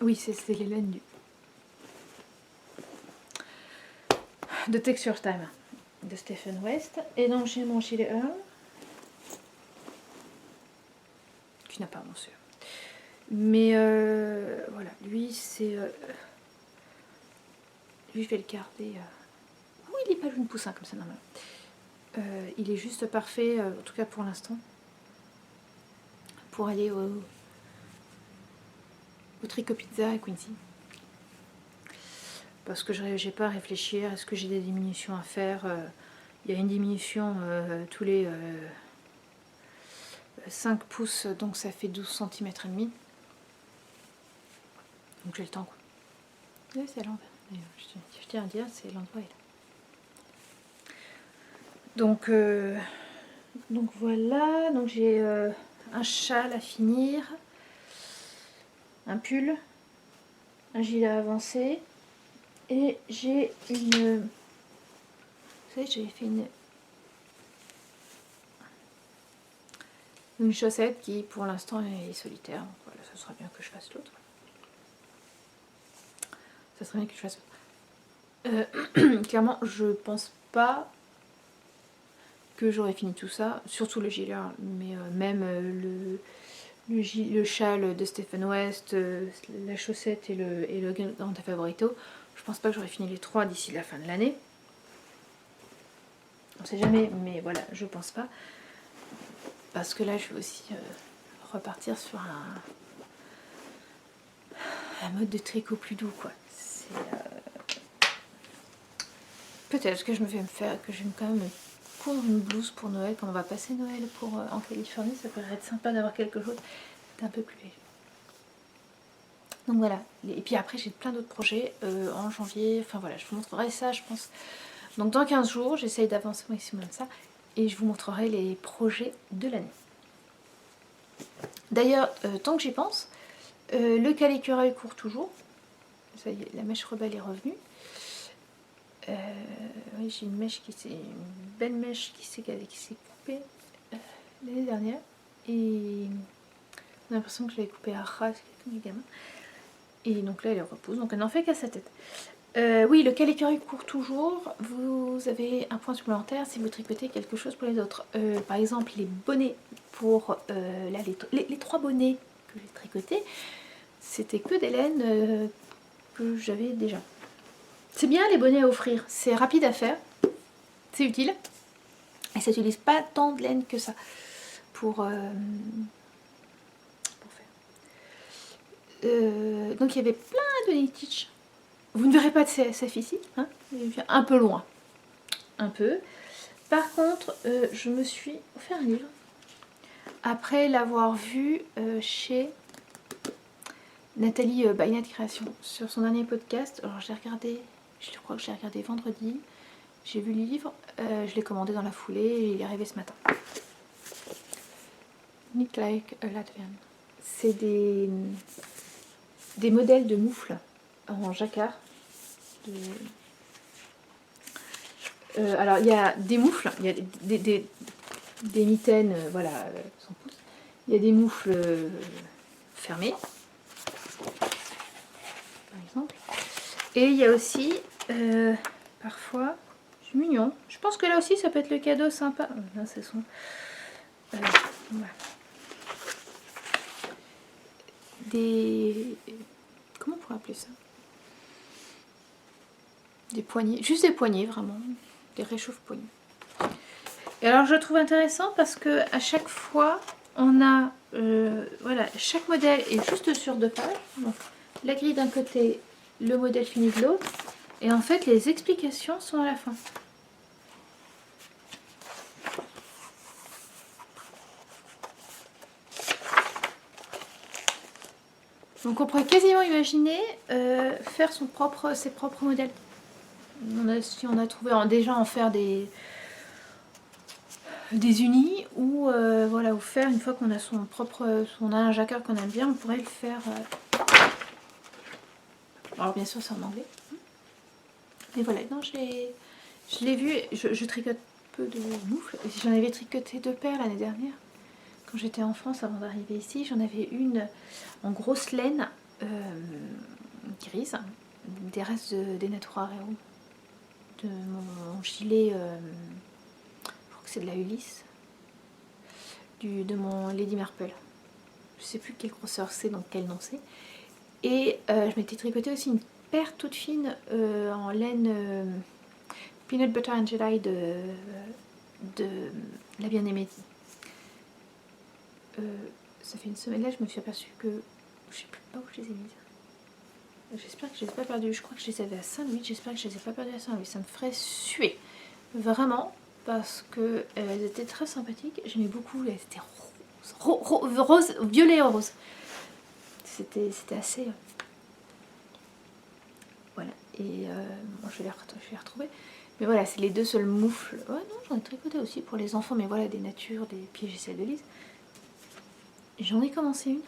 Oui, c'est les laines de Texture Time de Stephen West. Et donc j'ai mon gilet Earl, qui n'a pas mon sûr. Mais voilà, lui c'est... lui je vais le garder... Oui, il n'est pas jaune poussin comme ça normalement. Il est juste parfait, en tout cas pour l'instant, pour aller au Tricot Pizza à Quincy. Parce que j'ai pas à réfléchir, est-ce que j'ai des diminutions à faire? Il y a une diminution tous les 5 pouces, donc ça fait 12 cm et demi. Donc j'ai le temps, quoi. Oui, c'est à l'envers. Je tiens à dire, c'est l'endroit est là. Donc voilà, donc j'ai un châle à finir, un pull, un gilet avancé, et j'ai une... Vous savez, j'avais fait Une chaussette qui pour l'instant est solitaire. Donc voilà, ça serait bien que je fasse l'autre. Ça serait bien que je fasse l'autre. Clairement, je pense pas que j'aurais fini tout ça, surtout le gilet, mais même le châle de Stephen West, la chaussette et le Grande Favorito, je pense pas que j'aurais fini les 3 d'ici la fin de l'année. On sait jamais, mais voilà, je pense pas. Parce que là, je vais aussi repartir sur un mode de tricot plus doux, quoi. Peut-être que je vais quand même me coudre une blouse pour Noël, quand on va passer Noël en Californie, ça pourrait être sympa d'avoir quelque chose d'un peu plus léger. Donc voilà, et puis après j'ai plein d'autres projets en janvier, enfin voilà, je vous montrerai ça je pense. Donc dans 15 jours, j'essaye d'avancer au maximum ça, et je vous montrerai les projets de l'année. D'ailleurs, tant que j'y pense, le calicurail court toujours, ça y est, la mèche rebelle est revenue. Oui, j'ai une belle mèche qui s'est coupée l'année dernière, et j'ai l'impression que je l'avais coupée à ras comme les gamins. Et donc là elle repousse, donc elle n'en fait qu'à sa tête. Oui, le calicurail court toujours. Vous avez un point supplémentaire si vous tricotez quelque chose pour les autres. Par exemple, les bonnets pour là, les 3 bonnets que j'ai tricotés, c'était que des laines que j'avais déjà. C'est bien les bonnets à offrir, c'est rapide à faire, c'est utile et ça n'utilise pas tant de laine que ça pour faire. Donc il y avait plein de knittish. Vous ne verrez pas de CSF ici, hein, un peu loin, un peu. Par contre, je me suis offert un livre après l'avoir vu chez Nathalie Bainat Création sur son dernier podcast. Alors je crois que je l'ai regardé vendredi. J'ai vu le livre, je l'ai commandé dans la foulée et il est arrivé ce matin. Knit Like a Latvian. C'est des modèles de moufles en jacquard. Alors il y a des moufles, il y a des mitaines, voilà, sans pouce. Il y a des moufles fermées, par exemple. Et il y a aussi, parfois, c'est mignon. Je pense que là aussi ça peut être le cadeau sympa. Là, ce sont voilà. Comment on pourrait appeler ça? Des poignées, juste des poignées vraiment, des réchauffe-poignées. Et alors je trouve intéressant parce que à chaque fois on a, voilà, chaque modèle est juste sur 2 pages. Donc, la grille d'un côté, le modèle fini de l'autre, et en fait les explications sont à la fin. Donc on pourrait quasiment imaginer faire ses propres modèles. Si on a trouvé déjà en faire des unis, ou voilà, ou faire une fois qu'on a on a un jacquard qu'on aime bien, on pourrait le faire. Alors bien sûr c'est en anglais. Mais voilà, non, je l'ai vu, je tricote peu de moufles. J'en avais tricoté 2 paires l'année dernière. Quand j'étais en France avant d'arriver ici, j'en avais une en grosse laine grise, des restes des Natura Reo, de mon gilet, je crois que c'est de la Ulysse, de mon Lady Marple. Je sais plus quelle grosseur c'est, donc quel nom c'est. Et je m'étais tricoté aussi une paire toute fine en laine Peanut Butter and Jelly de la bien-aimée. Ça fait une semaine là, je me suis aperçue que je sais plus pas où je les ai mises. J'espère que je les ai pas perdues. Je crois que je les avais à Saint-Louis. J'espère que je les ai pas perdues à Saint-Louis. Ça me ferait suer. Vraiment. Parce que elles étaient très sympathiques. J'aimais beaucoup. Elles étaient rose, violet et rose. C'était assez... Voilà. Et bon, je vais les retrouver. Mais voilà, c'est les 2 seuls moufles. Ouais, non, j'en ai tricoté aussi pour les enfants. Mais voilà, des natures, des pièges et celles de Lise. J'en ai commencé une.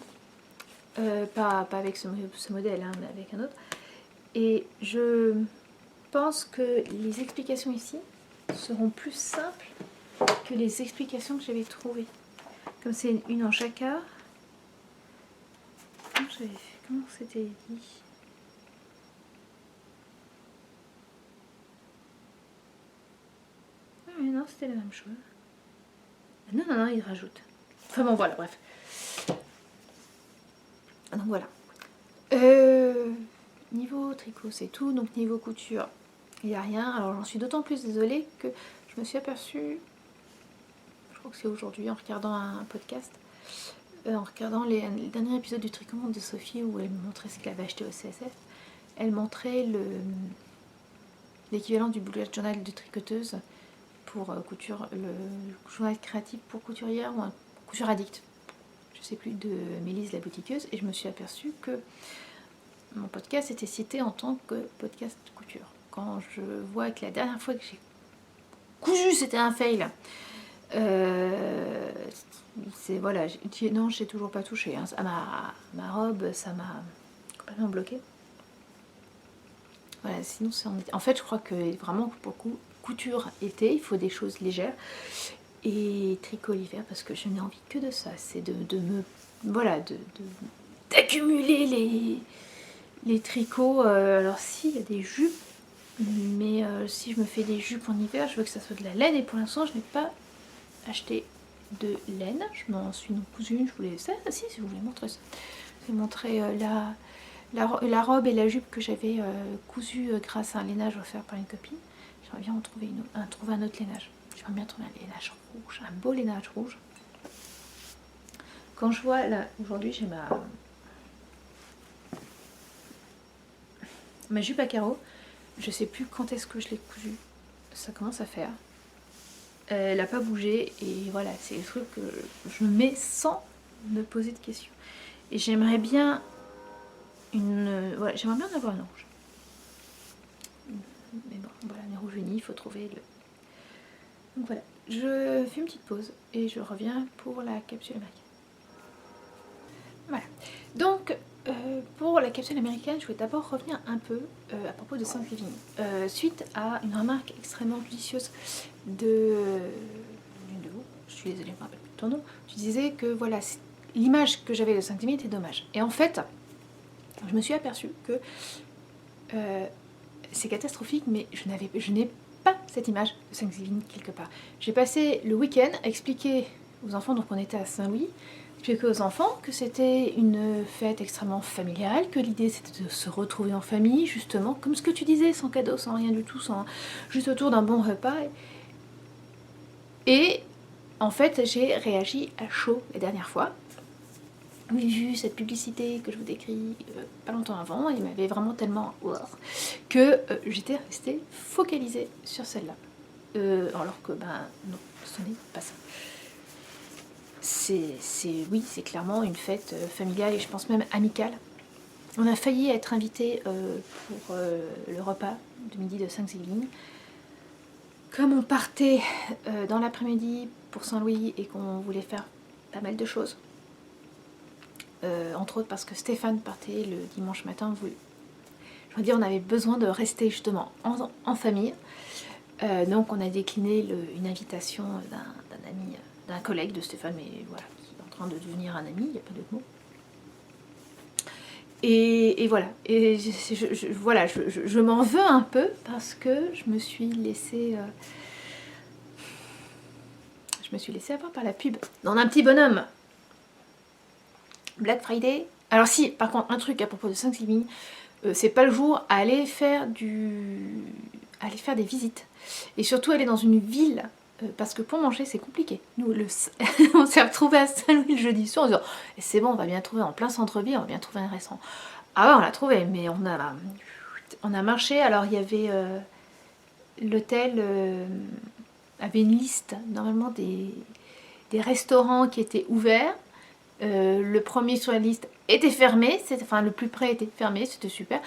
Pas avec ce modèle, hein, mais avec un autre. Et je pense que les explications ici seront plus simples que les explications que j'avais trouvées. Comme c'est une en chacun. Comment c'était dit? Ah mais non, c'était la même chose. Non, non, non, il rajoute. Enfin bon, voilà, bref. Donc voilà. Niveau tricot, c'est tout. Donc niveau couture, il n'y a rien. Alors j'en suis d'autant plus désolée que je me suis aperçue, je crois que c'est aujourd'hui, en regardant un podcast, en regardant les derniers épisodes du Tricot Monde de Sophie, où elle me montrait ce qu'elle avait acheté au CSF. Elle montrait l'équivalent du bullet journal de tricoteuse pour couture, le journal créatif pour couturière ou un couture addict, je sais plus, de Mélise la boutiqueuse, et je me suis aperçue que mon podcast était cité en tant que podcast couture. Quand je vois que la dernière fois que j'ai cousu c'était un fail, c'est voilà, non, j'ai toujours pas touché, hein. Ma robe, ça m'a complètement bloqué. Voilà, sinon en fait je crois que vraiment pour couture été, il faut des choses légères, et tricot l'hiver parce que je n'ai envie que de ça, c'est de me voilà, d'accumuler les tricots. Alors si, il y a des jupes, mais si je me fais des jupes en hiver, je veux que ça soit de la laine, et pour l'instant je n'ai pas acheté de laine. Je m'en suis non cousue une, je voulais ça, si je voulais montrer ça. Je vais montrer la robe et la jupe que j'avais cousue grâce à un lainage offert par une copine. J'aimerais bien en trouver, trouver un autre lainage. J'aimerais bien trouver un lainage rouge, un beau lainage rouge. Quand je vois là, aujourd'hui j'ai ma jupe à carreaux, je sais plus quand est-ce que je l'ai cousue. Ça commence à faire. Elle n'a pas bougé, et voilà, c'est le truc que je mets sans me poser de questions. Et j'aimerais bien voilà, j'aimerais bien en avoir une rouge. Mais bon, voilà, mes rouges unis, il faut trouver le... Donc voilà, je fais une petite pause et je reviens pour la capsule américaine. Voilà, donc pour la capsule américaine, je voulais d'abord revenir un peu à propos de Thanksgiving. Suite à une remarque extrêmement judicieuse de vous, je suis désolée, je ne me rappelle plus de ton nom, tu disais que voilà, l'image que j'avais de Thanksgiving était dommage. Et en fait, je me suis aperçue que c'est catastrophique, mais je n'ai pas cette image de Thanksgiving quelque part. J'ai passé le week-end à expliquer aux enfants, donc on était à Saint-Louis, expliquer aux enfants que c'était une fête extrêmement familiale, que l'idée c'était de se retrouver en famille, justement, comme ce que tu disais, sans cadeau, sans rien du tout, juste autour d'un bon repas. Et en fait, j'ai réagi à chaud la dernière fois. J'ai vu cette publicité que je vous décris pas longtemps avant, il m'avait vraiment tellement que j'étais restée focalisée sur celle-là. Alors que ben non, ce n'est pas ça. Oui, c'est clairement une fête familiale, et je pense même amicale. On a failli être invités pour le repas de midi de Thanksgiving. Comme on partait dans l'après-midi pour Saint-Louis et qu'on voulait faire pas mal de choses, entre autres parce que Stéphane partait le dimanche matin, je veux dire, on avait besoin de rester justement en famille. Donc on a décliné une invitation d'un ami, d'un collègue de Stéphane, mais voilà, qui est en train de devenir un ami, il n'y a pas d'autre mot. Et voilà, et voilà, je m'en veux un peu parce que je me suis laissée avoir par la pub dans un petit bonhomme. Black Friday. Alors si, par contre, un truc à propos de Thanksgiving, c'est pas le jour à aller faire des visites. Et surtout aller dans une ville, parce que pour manger c'est compliqué. Nous, on s'est retrouvés à Saint-Louis le jeudi soir en disant c'est bon, on va bien trouver en plein centre-ville, on va bien trouver un restaurant. Ah ouais, on l'a trouvé, mais on a marché. Alors il y avait l'hôtel avait une liste normalement des restaurants qui étaient ouverts. Le premier sur la liste était fermé, enfin le plus près était fermé, c'était super.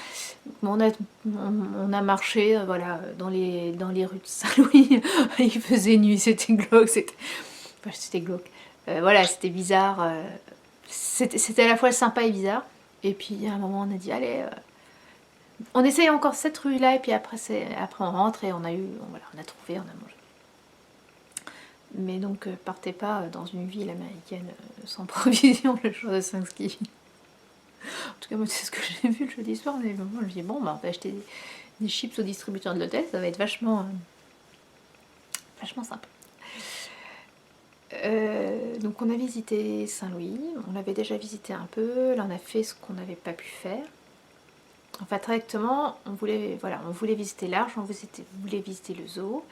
On a marché voilà, dans les rues de Saint-Louis, il faisait nuit, c'était glauque, c'était glauque. Voilà, c'était bizarre, c'était à la fois sympa et bizarre. Et puis à un moment on a dit allez, on essaye encore cette rue là, et puis après on rentre, et on a trouvé, on a mangé. Mais donc partez pas dans une ville américaine sans provision le jour de Thanksgiving. En tout cas moi c'est ce que j'ai vu le jeudi soir, mais moi je me dis bon bah on va acheter des chips au distributeur de l'hôtel, ça va être vachement sympa. Donc on a visité Saint-Louis, on l'avait déjà visité un peu, là on a fait ce qu'on n'avait pas pu faire. Enfin directement, on voulait visiter l'Arche, on voulait visiter le zoo.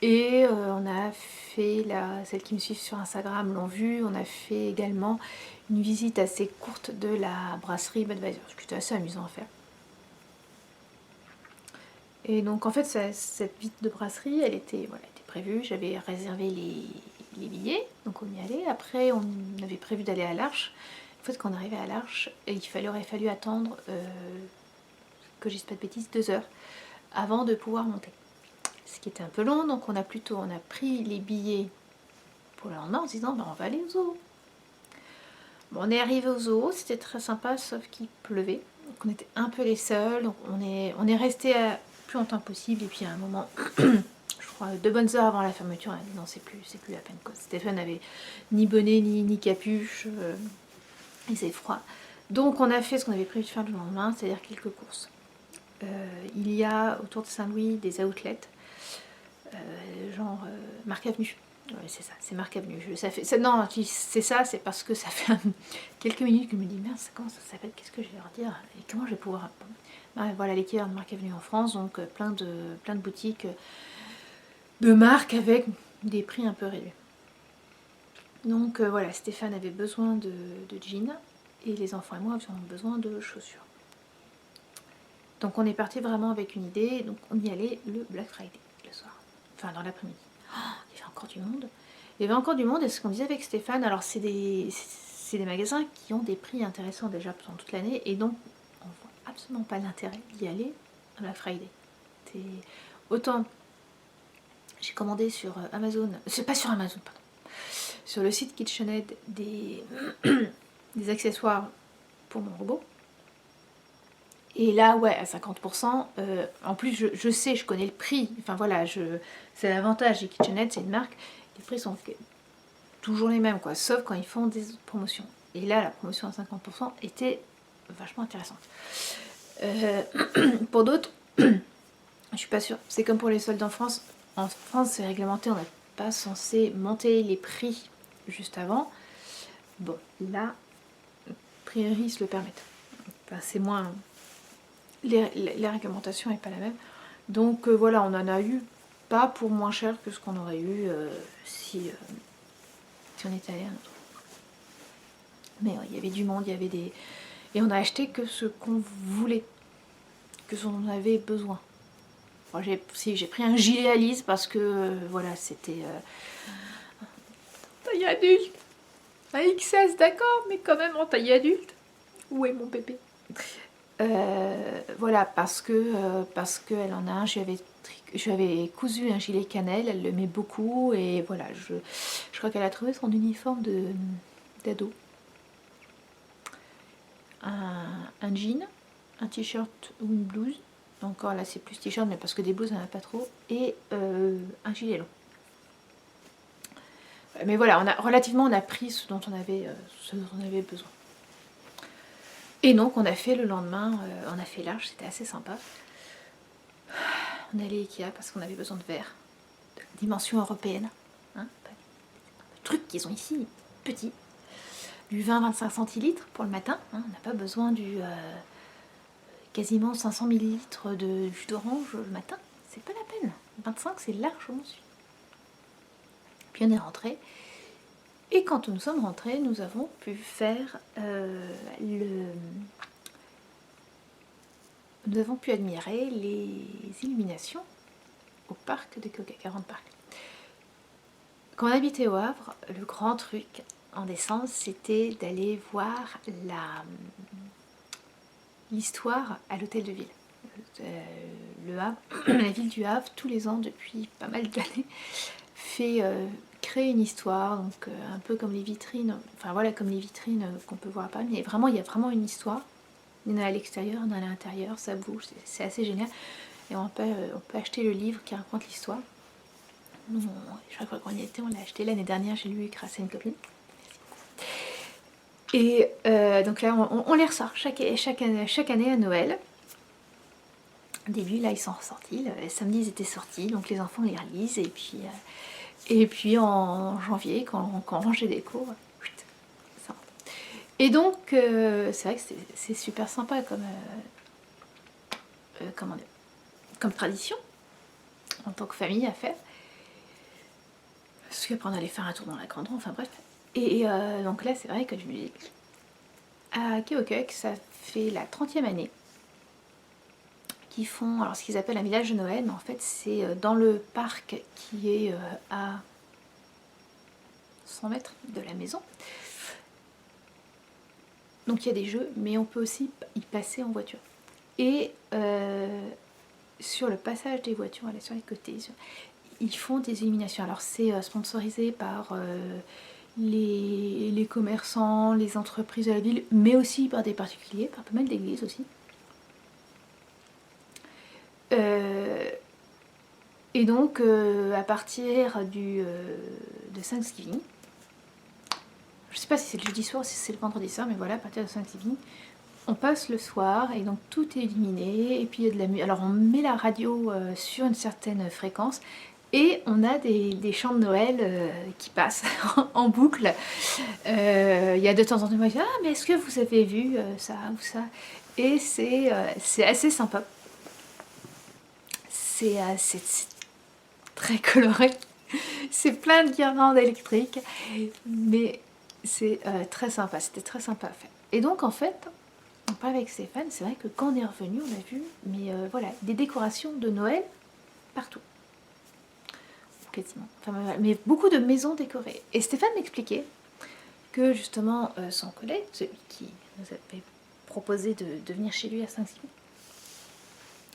Et on a fait, celles qui me suivent sur Instagram l'ont vu, on a fait également une visite assez courte de la brasserie Budweiser, ce qui était assez amusant à faire. Et donc en fait cette visite de brasserie, elle était prévue, j'avais réservé les billets, donc on y allait. Après on avait prévu d'aller à l'Arche. En fait quand on arrivait à l'Arche, aurait fallu attendre, que je dise pas de bêtises, 2 heures avant de pouvoir monter. Ce qui était un peu long, donc on a pris les billets pour le lendemain en se disant bah, on va aller au zoo. Bon, on est arrivé au zoo, c'était très sympa sauf qu'il pleuvait, donc on était un peu les seuls, donc on est resté plus longtemps possible et puis à un moment, je crois 2 bonnes heures avant la fermeture, on a dit non c'est plus la peine quoi. Stéphane n'avait ni bonnet ni capuche, il faisait froid. Donc on a fait ce qu'on avait prévu de faire le lendemain, c'est-à-dire quelques courses. Il y a autour de Saint-Louis des outlets, genre Marc Avenue. Ouais, c'est ça, c'est Marc Avenue. Non, c'est ça, c'est parce que ça fait quelques minutes que je me dis merde, comment ça s'appelle, qu'est-ce que je vais leur dire et comment je vais pouvoir. Voilà, l'équivalent de Marc Avenue en France, donc plein de boutiques de marques avec des prix un peu réduits. Donc voilà, Stéphane avait besoin de jeans et les enfants et moi avions besoin de chaussures. Donc on est parti vraiment avec une idée, donc on y allait le Black Friday le soir, enfin dans l'après-midi. Oh, il y avait encore du monde. Il y avait encore du monde et ce qu'on disait avec Stéphane, alors c'est des magasins qui ont des prix intéressants déjà pendant toute l'année et donc on voit absolument pas l'intérêt d'y aller à Black Friday. Autant j'ai commandé sur Amazon, c'est pas sur Amazon, pardon, sur le site KitchenAid des accessoires pour mon robot. Et là, ouais, à 50%, en plus, je sais, je connais le prix. Enfin voilà, c'est l'avantage des KitchenAid, c'est une marque. Les prix sont toujours les mêmes, quoi, sauf quand ils font des promotions. Et là, la promotion à 50% était vachement intéressante. Pour d'autres, je suis pas sûre. C'est comme pour les soldes en France. En France, c'est réglementé, on n'est pas censé monter les prix juste avant. Bon, là, a priori, ils se le permettent. Enfin, c'est moins... La réglementation n'est pas la même. Donc voilà, on en a eu pas pour moins cher que ce qu'on aurait eu si on était allé à un autre. Mais ouais, il y avait du monde, il y avait des... Et on a acheté que ce qu'on voulait, que ce dont on avait besoin. Bon, j'ai pris un gilet à Lise parce que voilà, c'était... taille adulte. Un XS, d'accord, mais quand même en taille adulte. Où est mon bébé? Voilà, parce qu'elle en a un, je lui avais cousu un gilet cannelle, elle le met beaucoup et voilà, je crois qu'elle a trouvé son uniforme d'ado. Un jean, un t-shirt ou une blouse, encore là c'est plus t-shirt mais parce que des blouses elle n'en a pas trop, et un gilet long. Mais voilà, on a pris ce dont on avait besoin. Et donc on a fait le lendemain, on a fait l'Arche, c'était assez sympa. On est allé Ikea parce qu'on avait besoin de verre, de dimension européenne. Hein, le truc qu'ils ont ici, petit. Du 20-25 centilitres pour le matin. Hein, on n'a pas besoin du quasiment 500 millilitres de jus d'orange le matin. C'est pas la peine. 25 c'est largement suffisant. Puis on est rentré. Et quand nous sommes rentrés, nous avons pu faire nous avons pu admirer les illuminations au parc de Coca, 40 parcs. Quand on habitait au Havre, le grand truc en décembre, c'était d'aller voir l'histoire à l'hôtel de ville. Le Havre, la ville du Havre, tous les ans depuis pas mal d'années, crée une histoire, donc un peu comme les vitrines, enfin voilà, comme les vitrines qu'on peut voir à Paris, mais vraiment, il y a vraiment une histoire. Il y en a à l'extérieur, il y en a à l'intérieur, ça bouge, c'est assez génial. Et on peut acheter le livre qui raconte l'histoire. Nous, chaque fois qu'on y était, on l'a acheté. L'année dernière, j'ai lu grâce à une copine. Et donc là, on les ressort chaque année à Noël. Début, là, ils sont ressortis. Le samedi, ils étaient sortis, donc les enfants les relisent. Et puis en janvier, quand on range les décos, ça. Et donc, c'est vrai que c'est super sympa comme tradition, en tant que famille à faire. Parce qu'après, on allait faire un tour dans la grande roue, enfin bref. Et donc là, c'est vrai que je me dis, à Keokuk, ça fait la 30e année qui font alors ce qu'ils appellent un village de Noël, mais en fait c'est dans le parc qui est à 100 mètres de la maison. Donc il y a des jeux, mais on peut aussi y passer en voiture. Et sur le passage des voitures, là, sur les côtés, ils font des illuminations. Alors c'est sponsorisé par les commerçants, les entreprises de la ville, mais aussi par des particuliers, par pas mal d'églises aussi. Et donc, à partir de Thanksgiving, je sais pas si c'est le jeudi soir ou si c'est le vendredi soir, mais voilà, à partir de Thanksgiving, on passe le soir et donc tout est illuminé. Et puis il y a de la musique. Alors on met la radio sur une certaine fréquence et on a des chants de Noël qui passent en boucle. Il y a de temps en temps des gens qui disent ah, mais est-ce que vous avez vu ça ou ça? Et c'est assez sympa. C'est très coloré. C'est plein de guirlandes électriques, mais c'est très sympa. C'était très sympa à faire. Et donc en fait, on parlait avec Stéphane, c'est vrai que quand on est revenu, on a vu, mais voilà, des décorations de Noël partout. Quasiment. Enfin, mais beaucoup de maisons décorées. Et Stéphane m'expliquait que justement son collègue, celui qui nous avait proposé de venir chez lui à Saint-Simon,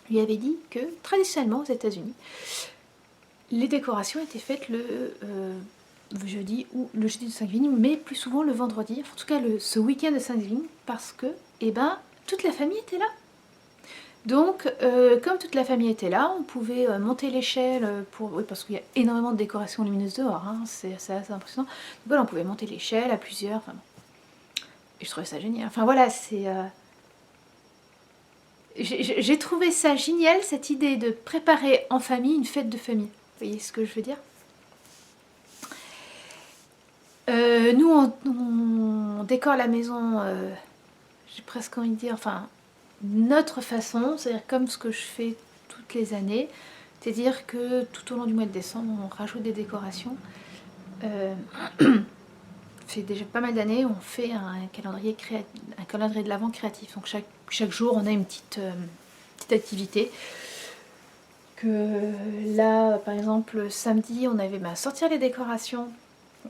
lui avait dit que traditionnellement aux États-Unis, les décorations étaient faites le jeudi ou le jeudi de Thanksgiving, mais plus souvent le vendredi, en tout cas ce week-end de Thanksgiving, parce que toute la famille était là. Donc, comme toute la famille était là, on pouvait monter l'échelle parce qu'il y a énormément de décorations lumineuses dehors, hein, c'est assez impressionnant. Donc voilà, on pouvait monter l'échelle à plusieurs, enfin bon. Et je trouvais ça génial. Enfin voilà, j'ai trouvé ça génial, cette idée de préparer en famille une fête de famille. Vous voyez ce que je veux dire? Nous, on décore la maison, j'ai presque envie de dire, enfin, notre façon, c'est-à-dire comme ce que je fais toutes les années, c'est-à-dire que tout au long du mois de décembre, on rajoute des décorations. Fait déjà pas mal d'années, on fait un calendrier de l'Avent créatif. Donc chaque jour, on a une petite activité. Que là, par exemple, samedi, on avait sortir les décorations,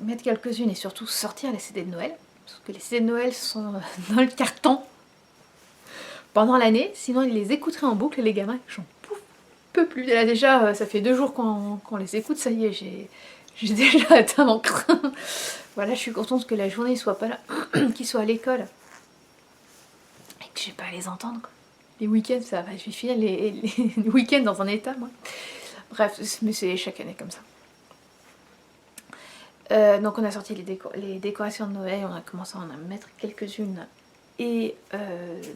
mettre quelques-unes et surtout sortir les CD de Noël. Parce que les CD de Noël sont dans le carton pendant l'année, sinon ils les écouteraient en boucle et les gamins, j'en peux plus. Et là déjà, ça fait 2 jours qu'on les écoute, ça y est, j'ai déjà atteint mon crin. Voilà, je suis contente que la journée soit pas là, qu'ils soient à l'école et que j'ai pas à les entendre, quoi. Les week-ends, ça va, je vais finir les week-ends dans un état, moi. Bref, mais c'est chaque année comme ça. Donc on a sorti les décorations de Noël, on a commencé à en mettre quelques-unes et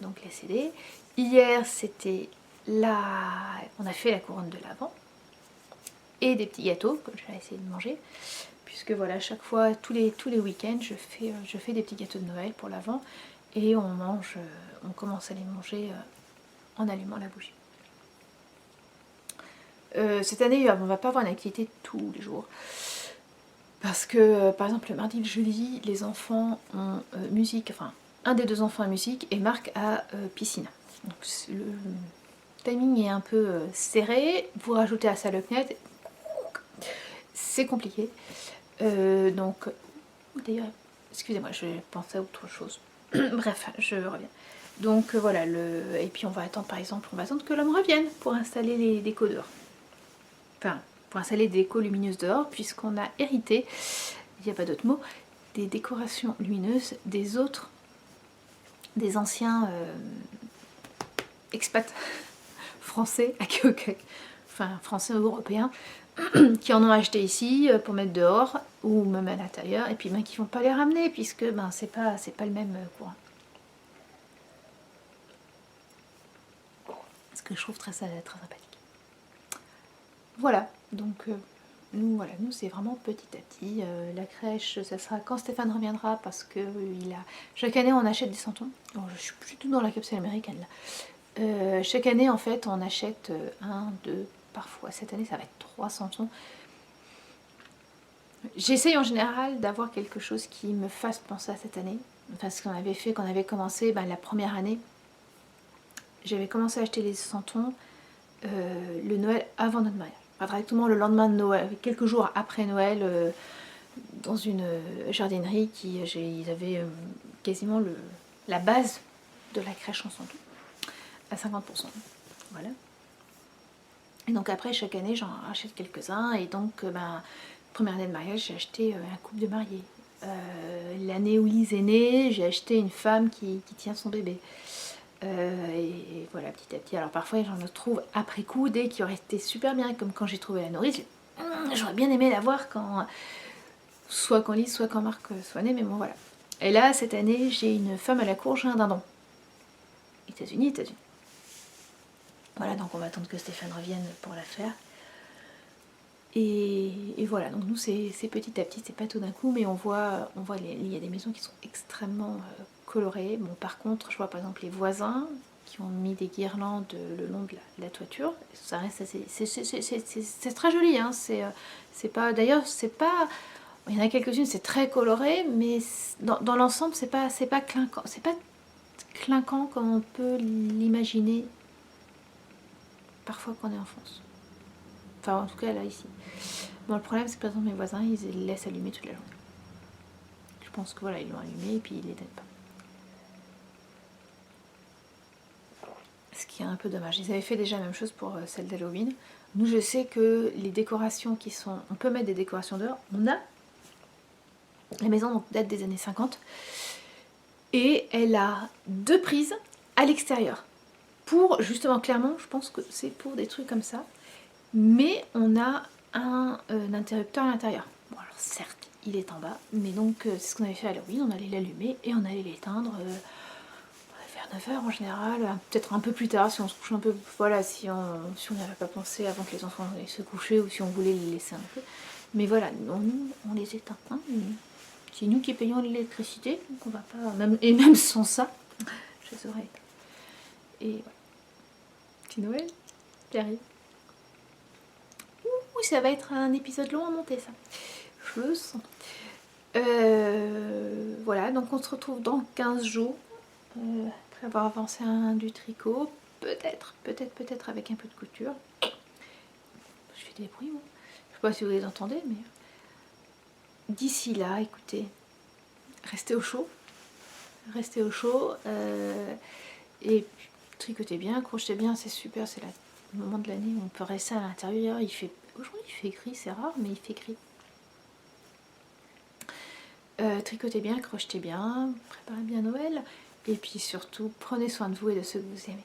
donc les CD. Hier c'était on a fait la couronne de l'Avent et des petits gâteaux que j'ai essayé de manger, puisque voilà, chaque fois, tous les week-ends, je fais des petits gâteaux de Noël pour l'Avent et on commence à les manger en allumant la bougie. Cette année, on va pas avoir une activité tous les jours. Parce que, par exemple, le mardi et le jeudi, les enfants ont musique, enfin, un des 2 enfants a musique et Marc a piscine. Donc le timing est un peu serré. Vous rajoutez à ça le CNED, c'est compliqué. Donc, d'ailleurs, excusez-moi, je pensais à autre chose. Bref, je reviens. Donc voilà, et puis on va attendre, par exemple, que l'homme revienne pour installer les décos dehors. Enfin, pour installer des décos lumineuses dehors, puisqu'on a hérité, il n'y a pas d'autre mot, des décorations lumineuses des anciens expats français à Keokuk, enfin français ou européens, qui en ont acheté ici pour mettre dehors ou même à l'intérieur, et puis ben, qui vont pas les ramener puisque ben, c'est pas le même courant. Ce que je trouve très sympathique. Voilà, donc nous c'est vraiment petit à petit. La crèche, ça sera quand Stéphane reviendra parce que chaque année on achète des santons. Alors, je suis plus du tout dans la capsule américaine là. Chaque année en fait on achète un, deux, parfois cette année ça va être 3 santons. J'essaye en général d'avoir quelque chose qui me fasse penser à cette année. Enfin ce qu'on avait fait, qu'on avait commencé la première année. J'avais commencé à acheter les santons le Noël avant notre mariage. Enfin, directement le lendemain de Noël, quelques jours après Noël, dans une jardinerie ils avaient quasiment la base de la crèche en santon à 50%. Voilà. Et donc après chaque année j'en rachète quelques-uns et donc première année de mariage j'ai acheté un couple de mariés. L'année où Lise est née j'ai acheté une femme qui tient son bébé. Et voilà, petit à petit. Alors parfois j'en trouve après coup des qui auraient été super bien, comme quand j'ai trouvé la nourrice. J'aurais bien aimé la voir soit quand Lise, soit quand Marc soit né, mais bon voilà. Et là cette année j'ai une femme à la cour, j'ai un dindon. États-Unis. Voilà, donc on va attendre que Stéphane revienne pour la faire. Et voilà, donc nous c'est petit à petit, c'est pas tout d'un coup, mais on voit il y a des maisons qui sont extrêmement colorées. Bon, par contre, je vois par exemple les voisins qui ont mis des guirlandes le long de la toiture. Ça reste assez, c'est très joli, hein. C'est pas, d'ailleurs, c'est pas, il y en a quelques-unes, c'est très coloré, mais dans l'ensemble, c'est pas clinquant comme on peut l'imaginer parfois quand on est en France. Enfin, en tout cas là ici. Bon, le problème c'est que par exemple mes voisins ils laissent allumer toute la journée. Je pense que voilà, ils l'ont allumé et puis ils les donnent pas. Ce qui est un peu dommage. Ils avaient fait déjà la même chose pour celle d'Halloween. Nous, je sais que les décorations qui sont... On peut mettre des décorations dehors. On a... La maison donc, date des années 50. Et elle a 2 prises à l'extérieur. Pour, justement, clairement, je pense que c'est pour des trucs comme ça. Mais on a un interrupteur à l'intérieur. Bon, alors certes, il est en bas. Mais donc, c'est ce qu'on avait fait à Halloween. On allait l'allumer et on allait l'éteindre... vers 9h en général, peut-être un peu plus tard si on se couche un peu, voilà, si on n'y avait pas pensé avant que les enfants aillent se coucher ou si on voulait les laisser un peu. Mais voilà, nous on les éteint, hein. C'est nous qui payons l'électricité, donc on va pas, même sans ça, je les aurais éteints. Et voilà. Petit Noël qui arrive. Ouh, ça va être un épisode long à monter ça. Je le sens. Voilà, donc on se retrouve dans 15 jours. Après avoir avancé du tricot, peut-être avec un peu de couture. Je fais des bruits, moi. Je sais pas si vous les entendez, mais d'ici là, écoutez, restez au chaud, et tricotez bien, crochetez bien, c'est super, c'est le moment de l'année où on peut rester à l'intérieur. Aujourd'hui il fait gris, c'est rare, mais il fait gris. Tricotez bien, crochetez bien, préparez bien Noël. Et puis surtout, prenez soin de vous et de ceux que vous aimez.